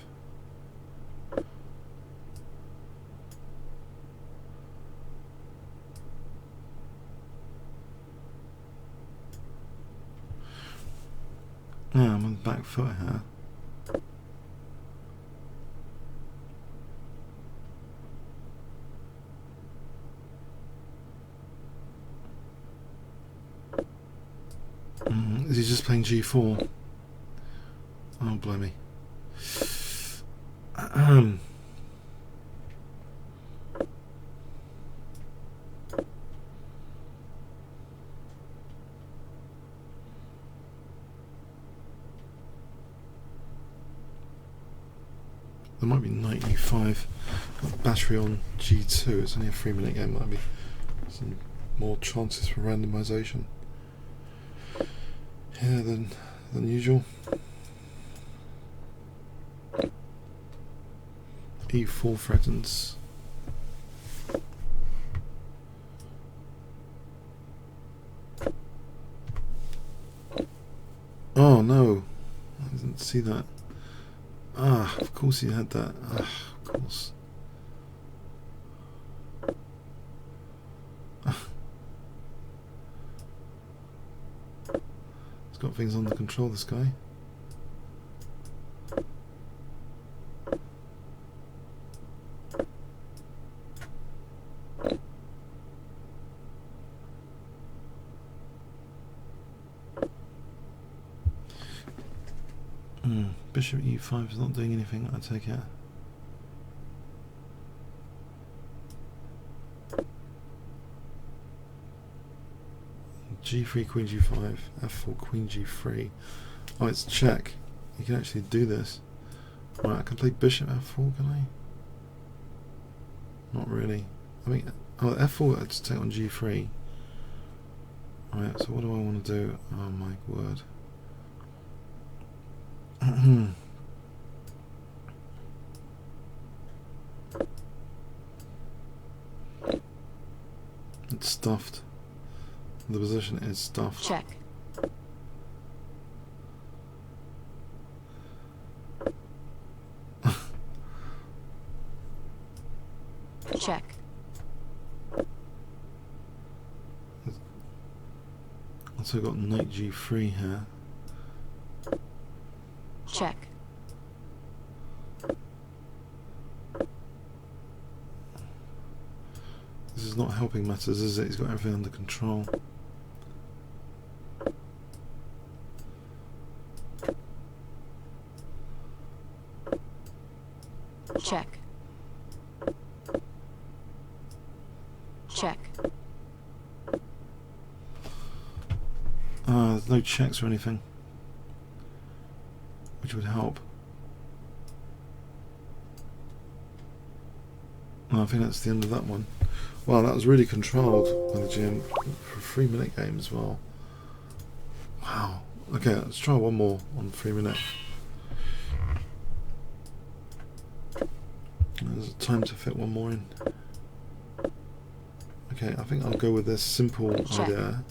Yeah, I'm on the back foot here. Is he just playing g4? Oh, blimey. There might be knight e5. Got battery on g2. It's only a 3-minute game. Might be some more chances for randomization here than usual. e4 threatens. Oh no, I didn't see that. Ah, of course he had that. Ah, of course. He's got things under control, this guy. Bishop e5 is not doing anything, I take it. g3, queen g5, f4, queen g3. Oh, it's check. You can actually do this. Right, I can play bishop f4, can I? Not really. I mean, oh, f4 to take on g3. Right, so what do I want to do? Oh my word. It's stuffed. The position is stuffed. Check. Check. Also got knight g3 here. Check. This is not helping matters, is it? He's got everything under control. Check. Check. There's no checks or anything, which would help. Oh, I think that's the end of that one. Wow, that was really controlled by the GM for a 3-minute game as well. Wow. Okay, let's try one more on 3-minute. There's time to fit one more in. Okay, I think I'll go with this simple idea.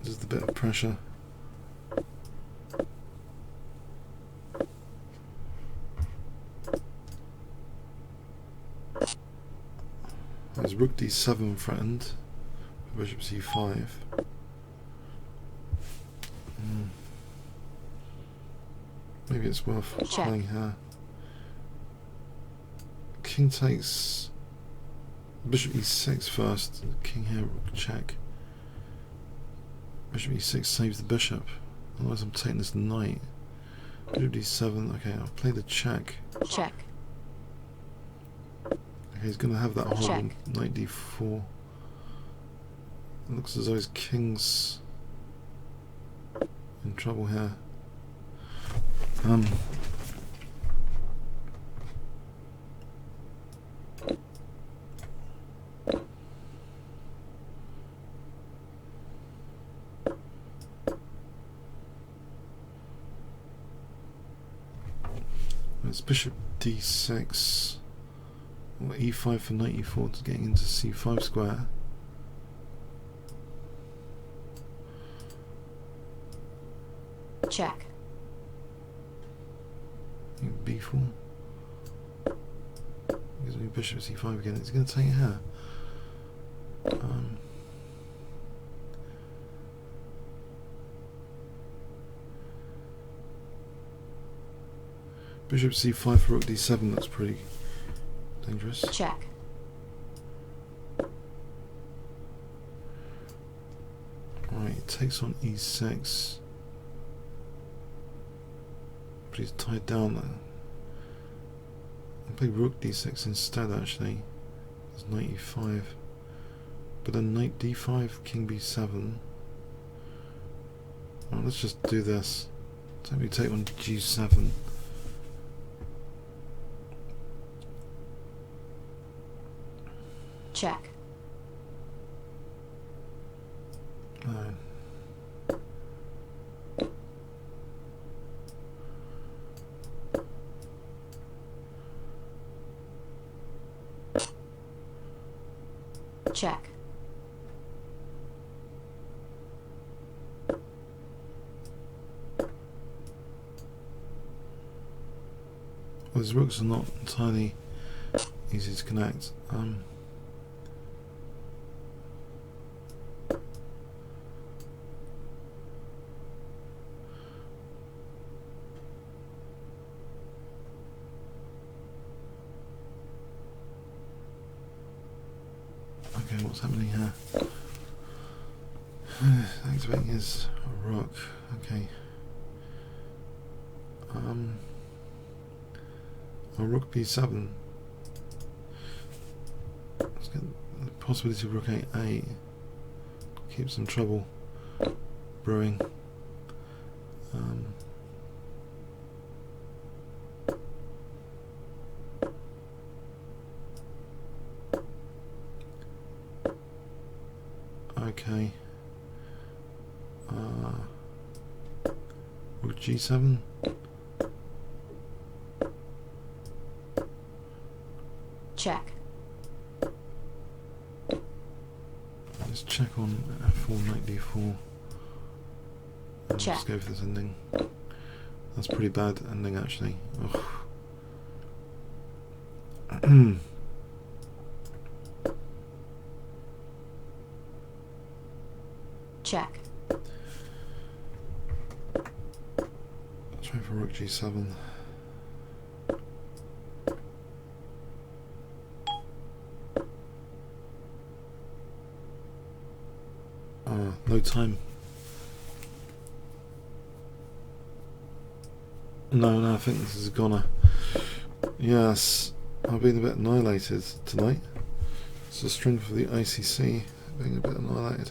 Just a bit of pressure. There's rook d7 threatened, bishop c5. Maybe it's worth playing here. King takes bishop e6 first. King here, rook check. Bishop e6 saves the bishop. Otherwise, I'm taking this knight. Bishop d7. Okay, I'll play the check. Check. Okay, he's going to have that hold on knight d4. It looks as though his king's in trouble here. It's bishop d6, or e5 for knight e4 to get into c5 square. Check. b4. Gives me bishop c5 again. It's going to take it here. Bishop c5 for rook d7, that's pretty dangerous. Check. Right, it takes on e6. But he's tied down there. I'll play rook d6 instead actually. There's knight e5. But then knight d5, king b7. Well, let's just do this. So we take on g7. Check. Check. Well, his rooks are not entirely easy to connect. Okay, what's happening here? Activating his rook. Okay. Oh, rook b7. Let's get the possibility of rook a8. Keep some trouble brewing. Okay. Rook g7. Check. Let's check on f4, knight d4. And Check. just go for this ending. That's pretty bad ending actually. Ugh. Check. Try for rook g7. No time. No, I think this is a goner. Yes, I've been a bit annihilated tonight. It's the strength of the ICC being a bit annihilated.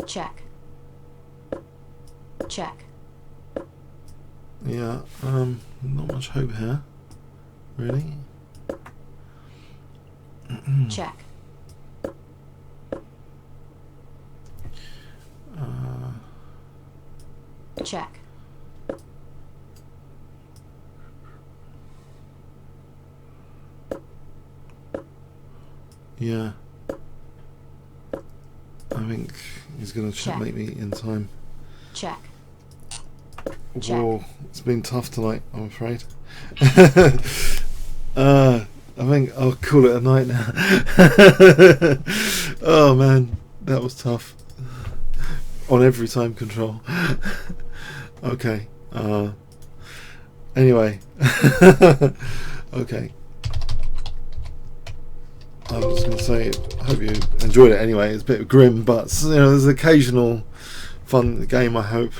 Check. Check. Yeah, not much hope here, really. Check. Check. Yeah, I think he's going to checkmate me in time. Check. Whoa, it's been tough tonight, I'm afraid. I think I'll call it a night now. Oh man, that was tough. On every time control. Okay. Anyway. Okay. I was going to say, I hope you enjoyed it anyway. It's a bit grim, but you know, there's an occasional fun game, I hope.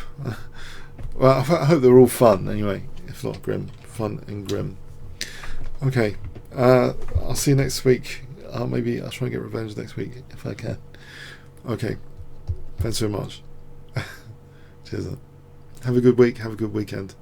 Well, I hope they're all fun anyway, if not grim. Fun and grim. Okay. I'll see you next week. Maybe I'll try and get revenge next week if I can. Okay. Thanks very much. Cheers. Have a good week. Have a good weekend.